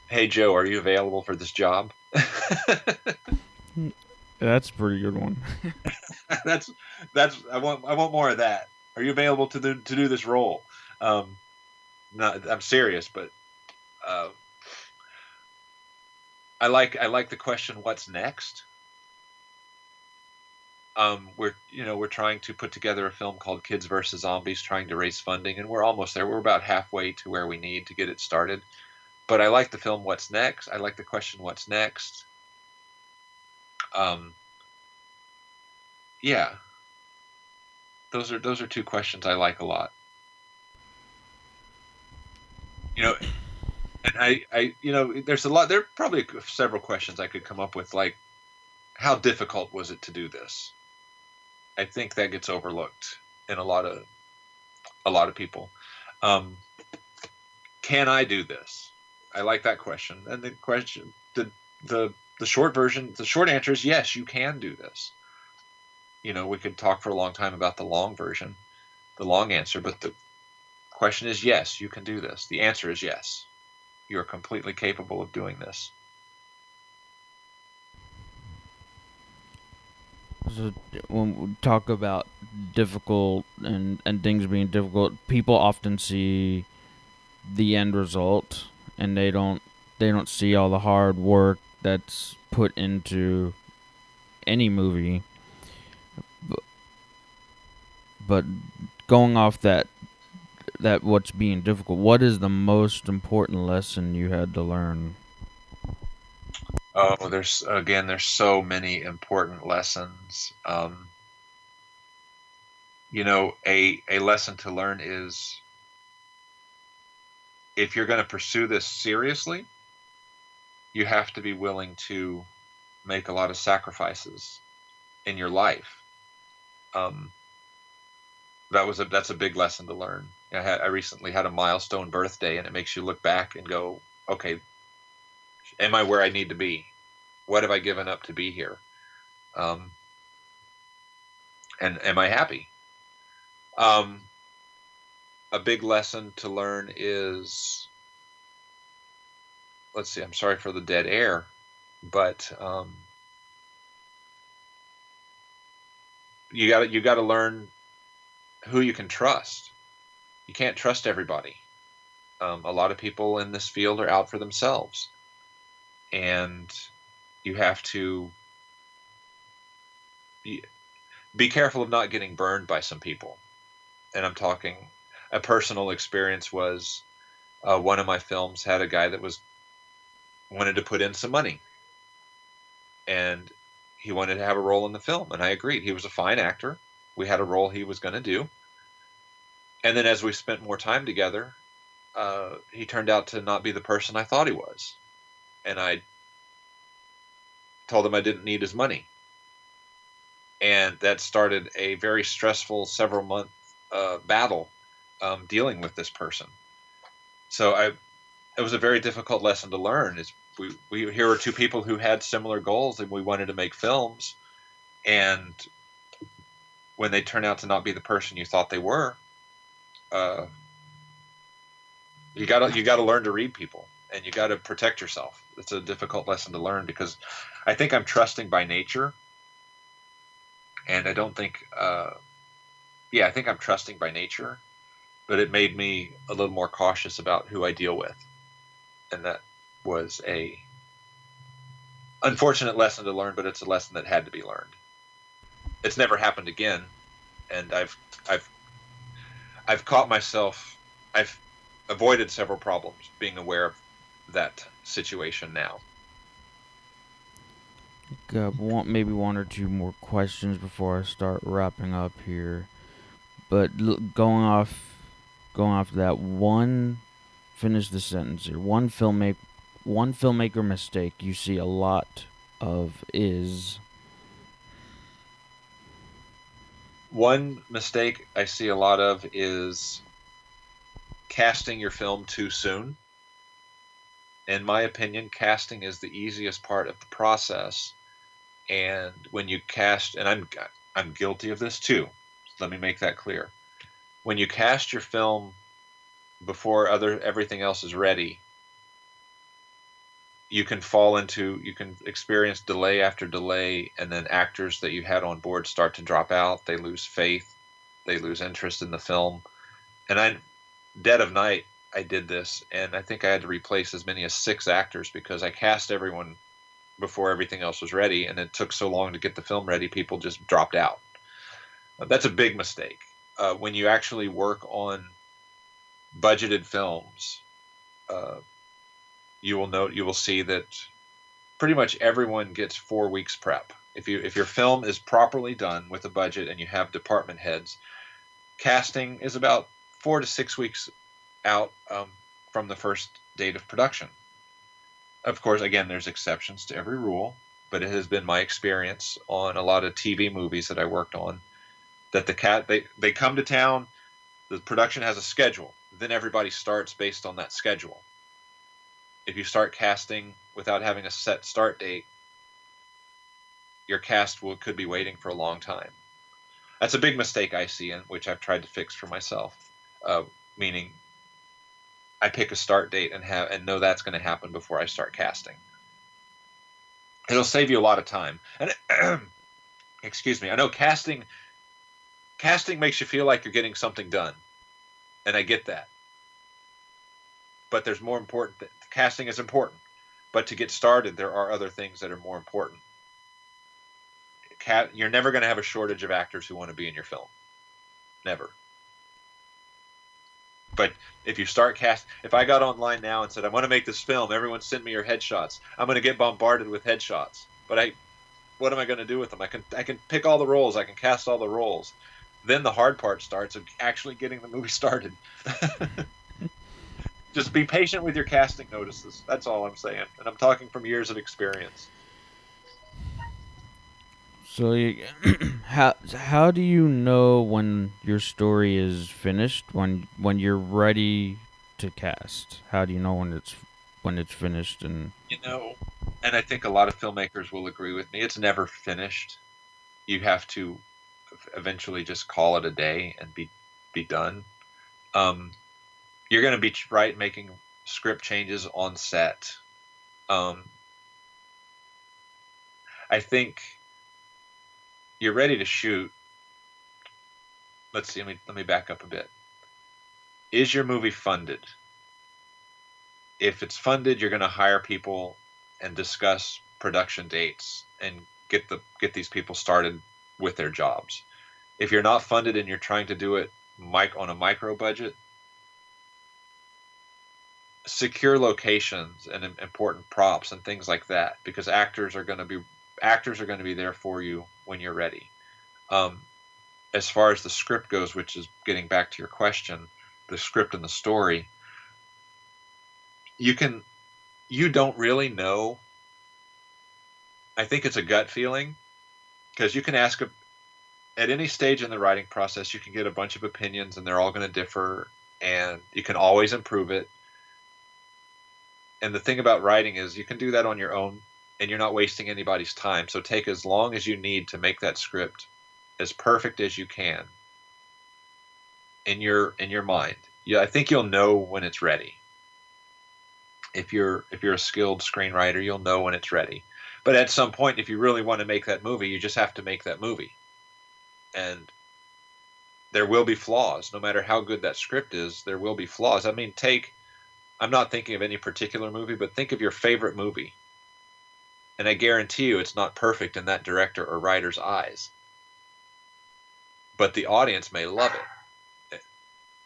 Hey Joe, are you available for this job? That's a pretty good one. that's I want more of that. Are you available to do this role? Um, not, I'm serious, but uh, I like the question, what's next? We're trying to put together a film called Kids versus Zombies, trying to raise funding, and we're almost there. We're about halfway to where we need to get it started. But I like the film, what's next? I like the question, what's next? Um, yeah, those are two questions I like a lot. You know, and there's a lot. There are probably several questions I could come up with, like how difficult was it to do this? I think that gets overlooked in a lot of people. Um, can I do this? I like that question. And the question, the the short version, the short answer is yes, you can do this. You know, we could talk for a long time about the long version, the long answer, but the question is yes, you can do this. The answer is yes. You are completely capable of doing this. So when we talk about difficult and things being difficult, people often see the end result and they don't see all the hard work that's put into any movie. But, but going off that what's being difficult, what is the most important lesson you had to learn? Oh, there's so many important lessons. A lesson to learn is if you're going to pursue this seriously, you have to be willing to make a lot of sacrifices in your life. Um, that's a big lesson to learn. I recently had a milestone birthday, and it makes you look back and go, okay, am I where I need to be? What have I given up to be here? Um, and am I happy? Um, a big lesson to learn is, let's see, I'm sorry for the dead air, but you got to learn who you can trust. You can't trust everybody. A lot of people in this field are out for themselves, and you have to be careful of not getting burned by some people. And I'm talking, a personal experience was one of my films had a guy that was wanted to put in some money, and he wanted to have a role in the film, and I agreed. He was a fine actor. We had a role he was going to do, and then as we spent more time together, he turned out to not be the person I thought he was, and I told him I didn't need his money, and that started a very stressful several month battle dealing with this person. So it was a very difficult lesson to learn. Is we here were two people who had similar goals and we wanted to make films, and when they turn out to not be the person you thought they were, uh, you gotta learn to read people and you got to protect yourself. It's a difficult lesson to learn because I think I'm trusting by nature, and I don't think I think I'm trusting by nature, but it made me a little more cautious about who I deal with, and that was a unfortunate lesson to learn, but it's a lesson that had to be learned. It's never happened again, and I've I've caught myself. I've avoided several problems being aware of that situation now. Got maybe one or two more questions before I start wrapping up here. But going off that one, finish the sentence here. One filmmaker mistake you see a lot of is One mistake I see a lot of is casting your film too soon. In my opinion, casting is the easiest part of the process. And when you cast, and I'm guilty of this too. Let me make that clear. When you cast your film before everything else is ready, you can experience delay after delay, and then actors that you had on board start to drop out. They lose faith, they lose interest in the film. And Dead of Night, I did this, and I think I had to replace as many as 6 actors because I cast everyone before everything else was ready, and it took so long to get the film ready, people just dropped out. That's a big mistake. When you actually work on budgeted films, uh, you will see that pretty much everyone gets 4 weeks prep. If your film is properly done with a budget and you have department heads, casting is about 4 to 6 weeks out from the first date of production. Of course, again, there's exceptions to every rule, but it has been my experience on a lot of TV movies that I worked on that they come to town, the production has a schedule, then everybody starts based on that schedule. If you start casting without having a set start date, your could be waiting for a long time. That's a big mistake I see, and which I've tried to fix for myself. Meaning, I pick a start date and know that's going to happen before I start casting. It'll save you a lot of time. And excuse me, I know casting makes you feel like you're getting something done, and I get that. But there's more important. Casting is important, but to get started, there are other things that are more important. You're never going to have a shortage of actors who want to be in your film. Never. But if you start if I got online now and said I want to make this film, everyone send me your headshots, I'm going to get bombarded with headshots. But what am I going to do with them? I can pick all the roles, I can cast all the roles. Then the hard part starts of actually getting the movie started. Just be patient with your casting notices. That's all I'm saying, and I'm talking from years of experience. so. How do you know when your story is finished? When you're ready to cast? How do you know when it's finished? And You know, and I think a lot of filmmakers will agree with me. It's never finished. You have to eventually just call it a day and be done. Um, you're going to be right making script changes on set. Um, I think you're ready to shoot. Let's see. Let me back up a bit. Is your movie funded? If it's funded, you're going to hire people and discuss production dates and get these people started with their jobs. If you're not funded and you're trying to do it on a micro budget, secure locations and important props and things like that, because actors are going to be there for you when you're ready. Um, as far as the script goes, which is getting back to your question, the script and the story, you don't really know. I think it's a gut feeling because you can at any stage in the writing process, you can get a bunch of opinions and they're all going to differ, and you can always improve it. And the thing about writing is you can do that on your own and you're not wasting anybody's time. So take as long as you need to make that script as perfect as you can in your mind. Yeah, I think you'll know when it's ready. If you're a skilled screenwriter, you'll know when it's ready. But at some point, if you really want to make that movie, you just have to make that movie. And there will be flaws. No matter how good that script is, there will be flaws. I mean, I'm not thinking of any particular movie, but think of your favorite movie. And I guarantee you it's not perfect in that director or writer's eyes. But the audience may love it.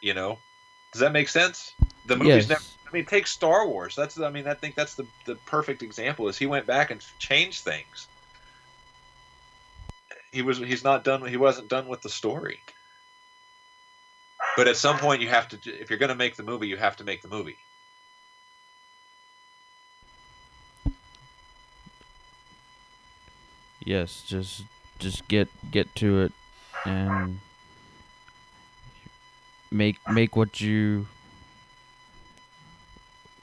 You know? Does that make sense? The movie's never yes, I mean, take Star Wars. I think that's the perfect example. Is he went back and changed things. He's not done. He wasn't done with the story. But at some point, you have to. If you're going to make the movie, you have to make the movie. Yes, just get to it and make what you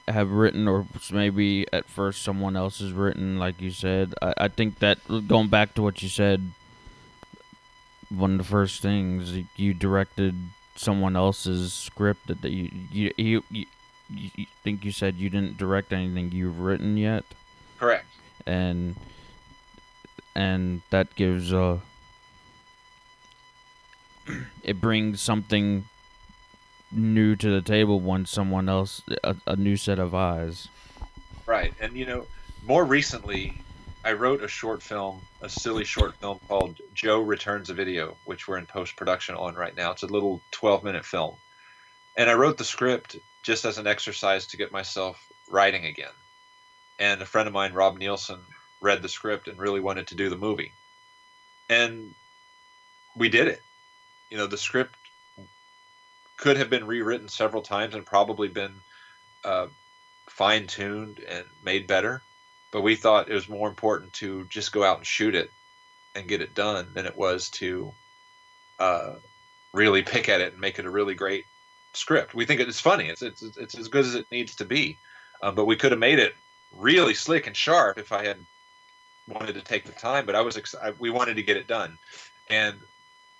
have written, or maybe at first someone else has written, like you said. I think that, going back to what you said, one of the first things, you directed someone else's script that you think you said you didn't direct anything you've written yet, Correct. and that gives it brings something new to the table when someone else, a new set of eyes. Right. And more recently, I wrote a short film, a silly short film called Joe Returns a Video, which we're in post production on right now. It's a little 12-minute film. And I wrote the script just as an exercise to get myself writing again. And a friend of mine, Rob Nielsen, read the script and really wanted to do the movie. And we did it. The script could have been rewritten several times and probably been uh, fine tuned and made better. But we thought it was more important to just go out and shoot it and get it done than it was to uh, really pick at it and make it a really great script. We think it's funny. It's as good as it needs to be. But we could have made it really slick and sharp if I had wanted to take the time. But we wanted to get it done. And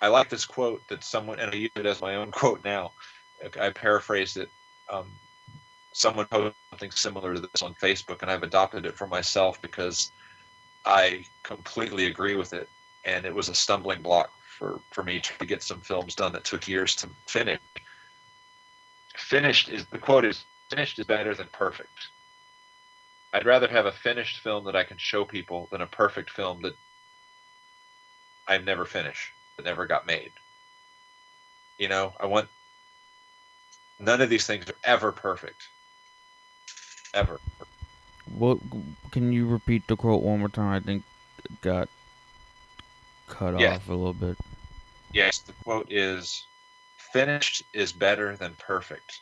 I like this quote that someone, and I use it as my own quote now. I paraphrased it. Um, Someone posted something similar to this on Facebook, and I've adopted it for myself because I completely agree with it. And it was a stumbling block for me to get some films done that took years to finish. The quote is, finished is better than perfect. I'd rather have a finished film that I can show people than a perfect film that I never finish, that never got made. I want none of these things are ever perfect. Ever. What, can you repeat the quote one more time? I think it got cut Yes. off a little bit. Yes, the quote is, finished is better than perfect.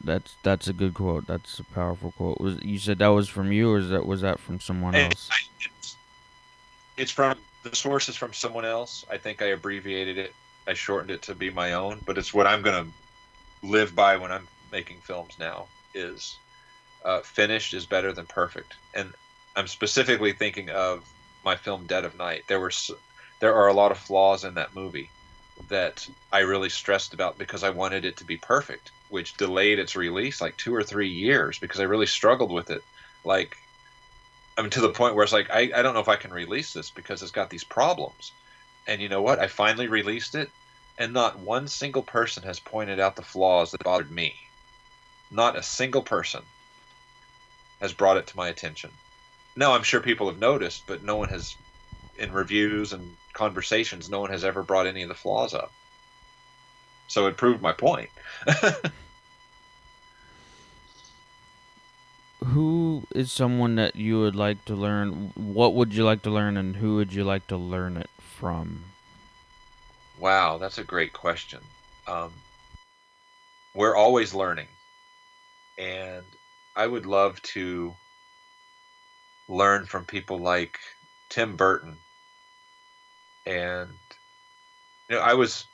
That's a good quote. That's a powerful quote. You said that was from you, or was that from someone And else? it's from the source is from someone else. I think I abbreviated it. I shortened it to be my own, but it's what I'm going to live by when I'm making films now. Is finished is better than perfect, and I'm specifically thinking of my film Dead of Night. There are a lot of flaws in that movie that I really stressed about because I wanted it to be perfect, which delayed its release like 2 or 3 years because I really struggled with it. Like, I mean, to the point where it's like, I don't know if I can release this because it's got these problems. And you know what? I finally released it, and not one single person has pointed out the flaws that bothered me. Not a single person has brought it to my attention. Now, I'm sure people have noticed, but no one has, in reviews and conversations, no one has ever brought any of the flaws up. So it proved my point. Who is someone that you would like to learn? What would you like to learn, and who would you like to learn it from? Wow, that's a great question. Um, we're always learning, and I would love to learn from people like Tim Burton. And I was,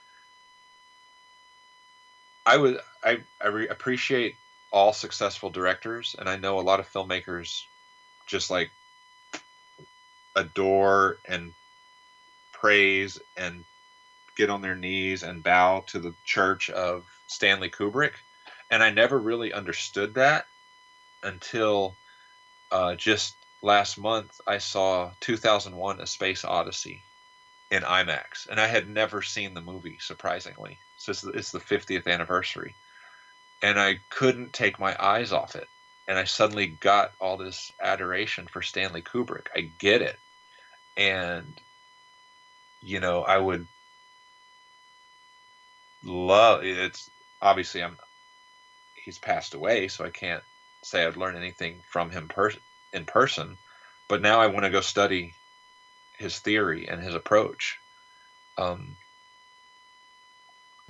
appreciate all successful directors, and I know a lot of filmmakers just like adore and praise and get on their knees and bow to the church of Stanley Kubrick. And I never really understood that until just last month I saw 2001: A Space Odyssey in IMAX, and I had never seen the movie, surprisingly. So it's the 50th anniversary, and I couldn't take my eyes off it. And I suddenly got all this adoration for Stanley Kubrick. I get it, and I would love it's obviously I'm he's passed away, so I can't say I'd learn anything from him in person. But now I want to go study his theory and his approach, um,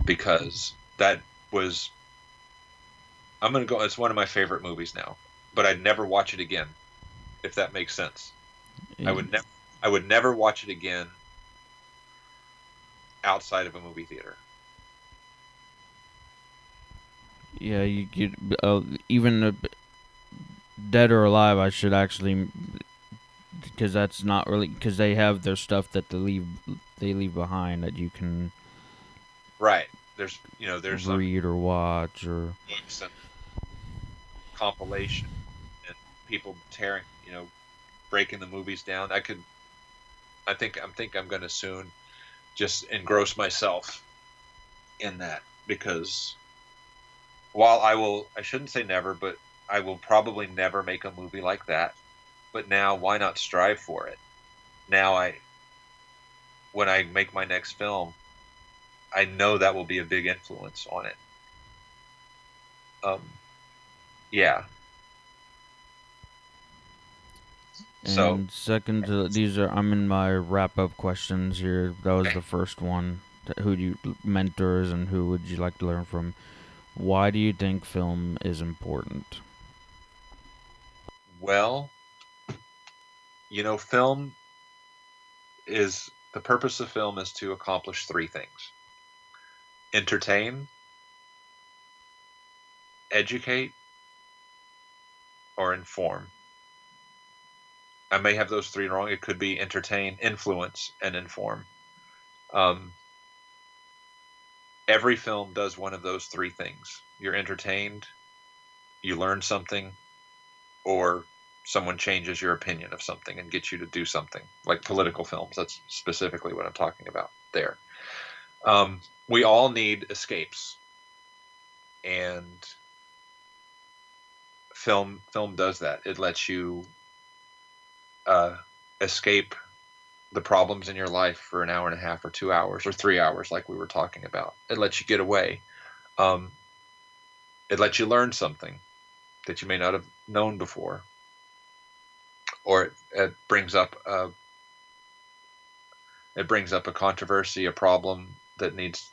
because that was I'm gonna go. It's one of my favorite movies now, but I'd never watch it again, if that makes sense. I Y- would never. I would never watch it again outside of a movie theater. Yeah, you get even dead or alive. I should actually, because that's not really, because they have their stuff that they leave behind that you can Right. There's read or watch or books and compilation and people tearing, breaking the movies down. I think I'm going to soon just engross myself in that, because while I shouldn't say never, but I will probably never make a movie like that. But now, why not strive for it? Now, when I make my next film, I know that will be a big influence on it. Um, yeah. So, And second to these are, I'm in my wrap up questions here. That was okay. the first one. Who do you mentors and who would you like to learn from? Why do you think film is important? Well, film the purpose of film is to accomplish three things: entertain, educate, or inform. I may have those three wrong. It could be entertain, influence, and inform. Um, every film does one of those three things. You're entertained, you learn something, or someone changes your opinion of something and gets you to do something. Like political films, that's specifically what I'm talking about there. We all need escapes, and film does that. It lets you uh, escape the problems in your life for an hour and a half or 2 hours or 3 hours, like we were talking about. It lets you get away. Um, it lets you learn something that you may not have known before, or it brings up a controversy, a problem that needs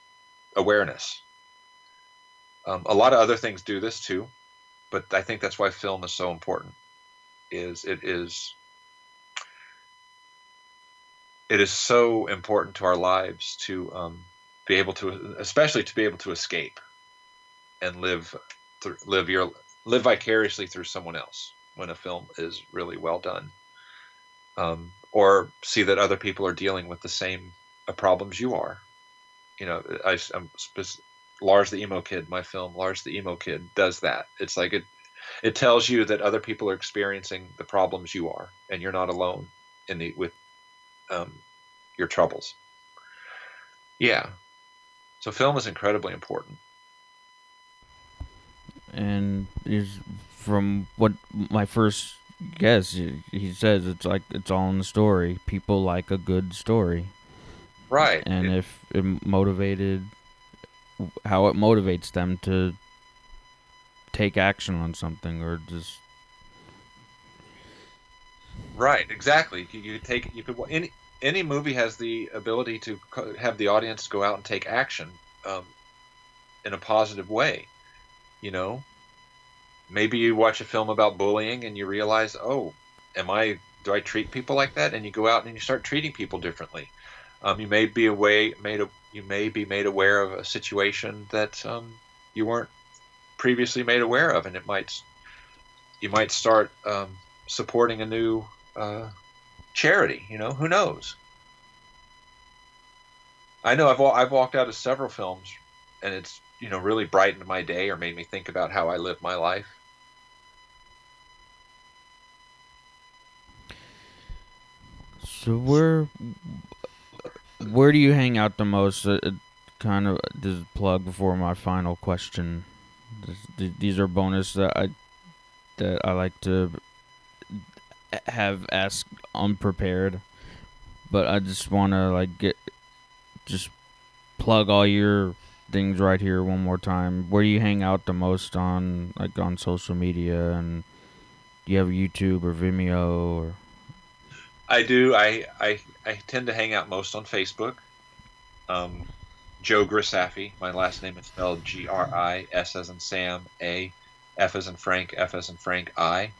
awareness. A lot of other things do this too, but I think that's why film is so important. Is it is so important to our lives to be able to, especially to be able to escape and live vicariously through someone else when a film is really well done, or see that other people are dealing with the same problems you are. I'm Lars the Emo Kid. My film Lars the Emo Kid does that. It's like it tells you that other people are experiencing the problems you are, and you're not alone with um, your troubles. Yeah. So film is incredibly important. And is from what my first guess, he says it's like it's all in the story. People like a good story, Right. and if it motivated, how it motivates them to take action on something or just Right. Exactly. You could any movie has the ability to have the audience go out and take action, in a positive way. You know, maybe you watch a film about bullying and you realize, oh, do I treat people like that? And you go out and you start treating people differently. You may be made aware of a situation that you weren't previously made aware of, and you might start supporting a new charity. Who knows? I know I've walked out of several films, and it's really brightened my day or made me think about how I live my life. so where do you hang out the most? Kind of this is plug before my final question. These are bonus that I like to have asked unprepared, but I just want to like get just plug all your things right here one more time. Where do you hang out the most on, like, on social media, and do you have YouTube or Vimeo or? I do. I tend to hang out most on Facebook. Um, Joe Grisaffi. My last name is spelled Gris as in Sam, A, F as in Frank, F as in Frank, I.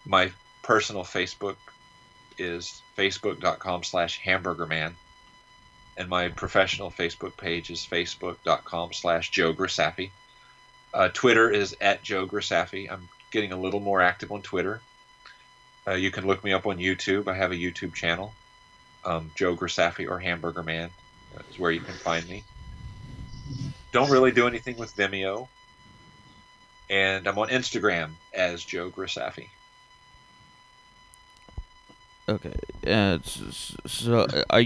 My personal Facebook is facebook.com/hamburgerman, and my professional Facebook page is facebook.com/Joe Grisaffi. Twitter is at Joe Grisaffi. I'm getting a little more active on Twitter. You can look me up on YouTube. I have a YouTube channel, Joe Grisaffi or Hamburger Man is where you can find me. Don't really do anything with Vimeo, and I'm on Instagram as Joe Grisaffi. Okay. So, are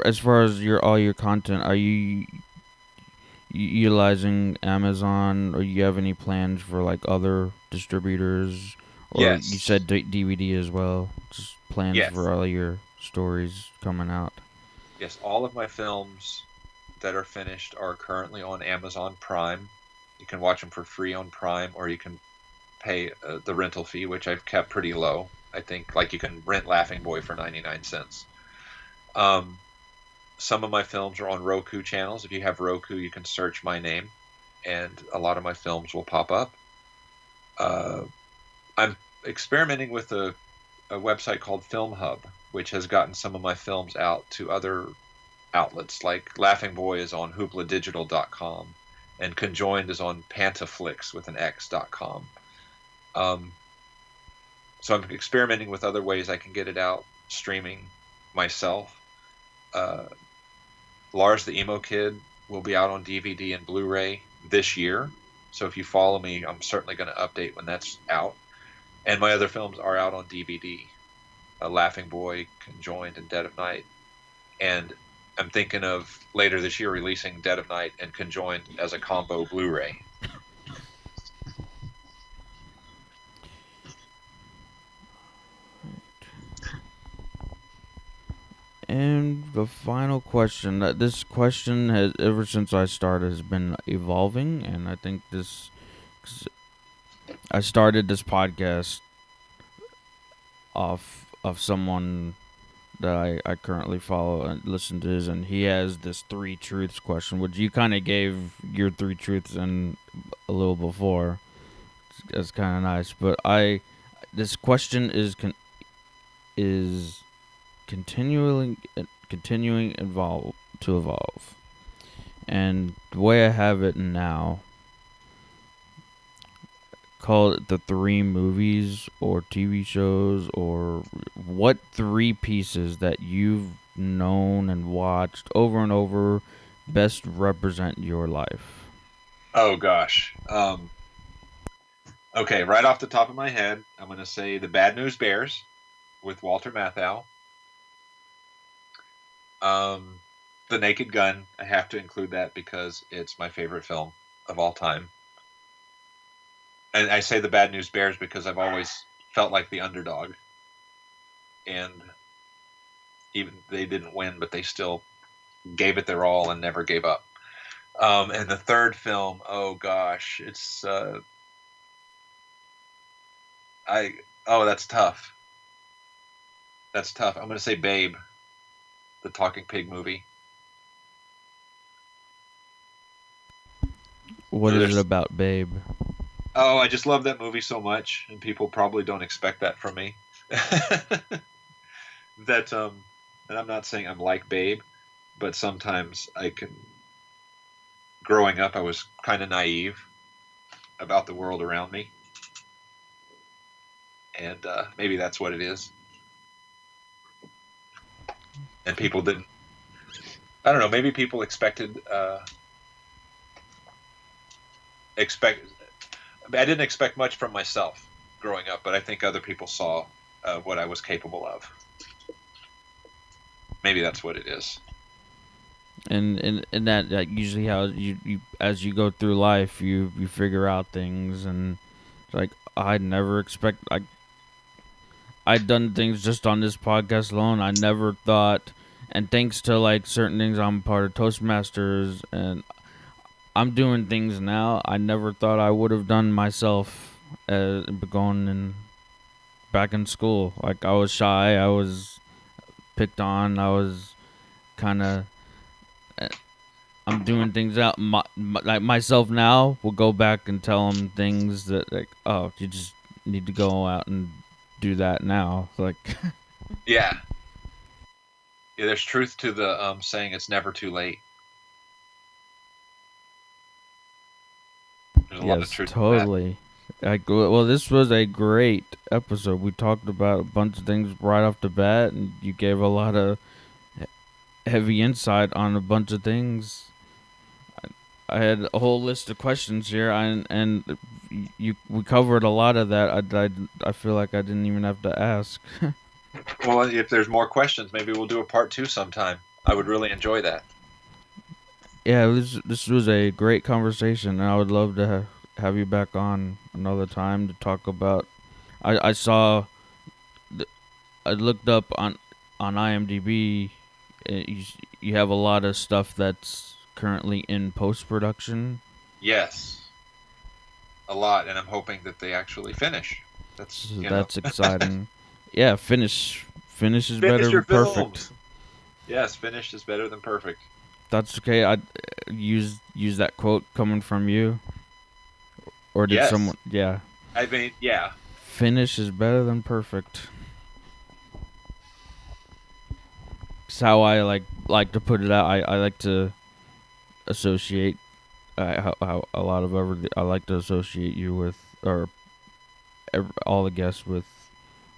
as far as all your content, are you utilizing Amazon, or you have any plans for like other distributors, or you Yes, said DVD as well? Just plans yes, for all your stories coming out. yes. All of my films that are finished are currently on Amazon Prime. You can watch them for free on Prime, or you can pay the rental fee, which I've kept pretty low. I think like you can rent Laughing Boy for 99 cents. Um, some of my films are on Roku channels. If you have Roku, you can search my name, and a lot of my films will pop up. Uh, I'm experimenting with a website called Film Hub, which has gotten some of my films out to other outlets. Like Laughing Boy is on hoopladigital.com, and Conjoined is on Pantaflix with an X.com. Um, so I'm experimenting with other ways I can get it out streaming myself. Uh, Lars the Emo Kid will be out on DVD and Blu-ray this year. So if you follow me, I'm certainly going to update when that's out. And my other films are out on DVD. Laughing Boy, Conjoined, and Dead of Night. And I'm thinking of later this year releasing Dead of Night and Conjoined as a combo Blu-ray. And the final question. This question has, ever since I started, has been evolving, and I think this. 'Cause I started this podcast off of someone that I currently follow and listen to his, and he has this three truths question, which you kind of gave your three truths in a little before. That's kind of nice, but this question is continuing evolve, and the way I have it now, call it the three movies or TV shows, or what three pieces that you've known and watched over and over best represent your life. Oh gosh. Okay, right off the top of my head, I'm going to say The Bad News Bears with Walter Matthau. The Naked Gun, I have to include that because it's my favorite film of all time. And I say The Bad News Bears because I've always felt like the underdog. And even they didn't win, but they still gave it their all and never gave up. And the third film, oh gosh, it's I oh that's tough. That's tough. I'm gonna say Babe, the talking pig movie. What So is it there's about Babe? oh, I just love that movie so much, and people probably don't expect that from me. that and I'm not saying I'm like Babe, but sometimes I can. Growing up, I was kind of naive about the world around me, and maybe that's what it is. And people didn't. I don't know. Maybe people expect. I didn't expect much from myself growing up, but I think other people saw what I was capable of. Maybe that's what it is. And that usually how you as you go through life, you figure out things, and it's like I'd never expect. I'd done things just on this podcast alone. I never thought, and thanks to like certain things, I'm part of Toastmasters, and I'm doing things now I never thought I would have done myself, going in back in school. Like, I was shy, I was picked on, I was kind of. I'm doing things out. Like myself now will go back and tell them things that, like, oh, you just need to go out and do that now. Like, Yeah. Yeah, there's truth to the saying it's never too late. There's a lot of yes, truth to that. totally. Like, well, this was a great episode. We talked about a bunch of things right off the bat, and you gave a lot of heavy insight on a bunch of things. I had a whole list of questions here, and we covered a lot of that. I feel like I didn't even have to ask. Well, if there's more questions, maybe we'll do a part 2 sometime. I would really enjoy that. Yeah, this was a great conversation, and I would love to have you back on another time to talk about. I saw, I looked up on IMDb. You have a lot of stuff that's currently in post production. Yes, a lot, and I'm hoping that they actually finish. That's So that's exciting. Yeah, finish is better finish your than perfect. films. Yes, finished is better than perfect. That's okay. I use that quote coming from you, or did Yes, someone? Yeah, I mean, yeah, finish is better than perfect. It's how I like to put it out. I like to associate, how a lot of I like to associate you with, or all the guests with,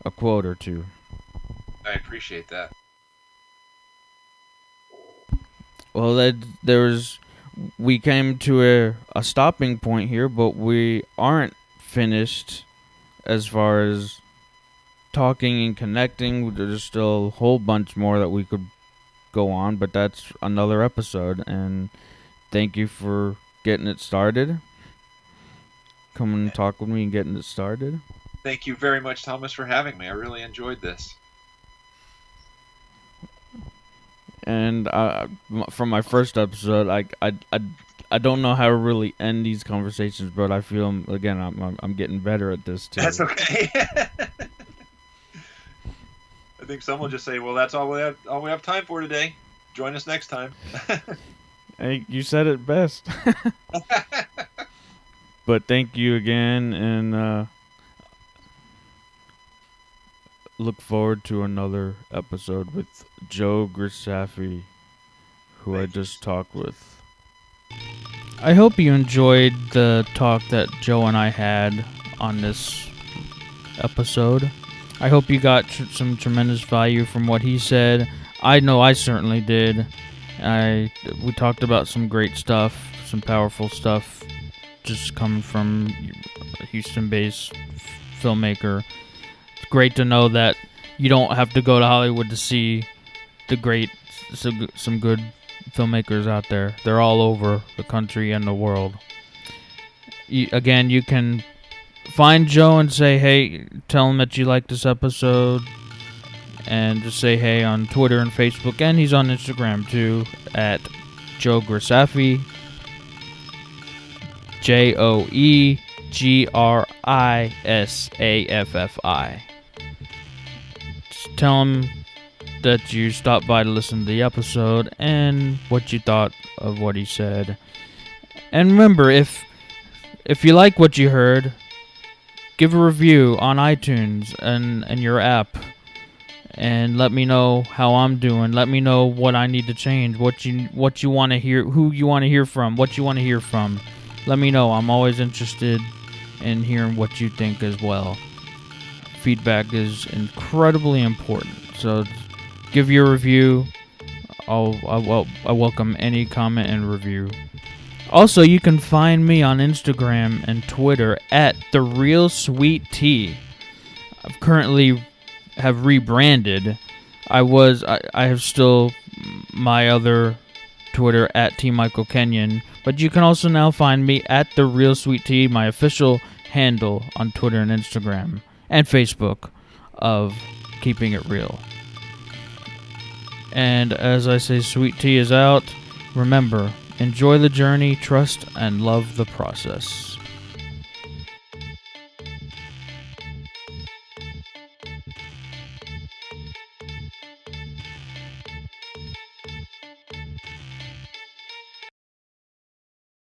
a quote or two. I appreciate that. Well, we came to a stopping point here, but we aren't finished as far as talking and connecting. There's still a whole bunch more that we could go on, but that's another episode. And thank you for getting it started. Coming and talk with me and getting it started. Thank you very much, Thomas, for having me. I really enjoyed this. And from my first episode, I don't know how to really end these conversations, but I feel, again, I'm getting better at this too. That's okay. I think some will just say, "Well, that's all we have time for today. Join us next time." Hey, you said it best. But thank you again, and look forward to another episode with Joe Grisaffi, who I just talked with. I hope you enjoyed the talk that Joe and I had on this episode. I hope you got some tremendous value from what he said. I know I certainly did. We talked about some great stuff, some powerful stuff, just coming from a Houston-based filmmaker. It's great to know that you don't have to go to Hollywood to see some good filmmakers out there. They're all over the country and the world. Again, you can find Joe and say, hey, tell him that you like this episode, and just say hey on Twitter and Facebook, and he's on Instagram too, at Joe Grisaffi, JoeGrisaffi. Just tell him that you stopped by to listen to the episode and what you thought of what he said. And remember, if you like what you heard, give a review on iTunes and your app, and let me know how I'm doing. Let me know what I need to change, what you want to hear, who you want to hear from, what you want to hear from. Let me know. I'm always interested in hearing what you think as well. Feedback is incredibly important. So give your review. I welcome any comment and review. Also, you can find me on Instagram and Twitter at TheRealSweetTea. I've currently have rebranded. I have still my other Twitter at T Michael Kenyon, but you can also now find me at TheRealSweetTea, my official handle on Twitter and Instagram and Facebook of Keeping It Real. And as I say, sweet tea is out. Remember, Enjoy the journey, trust, and love the process.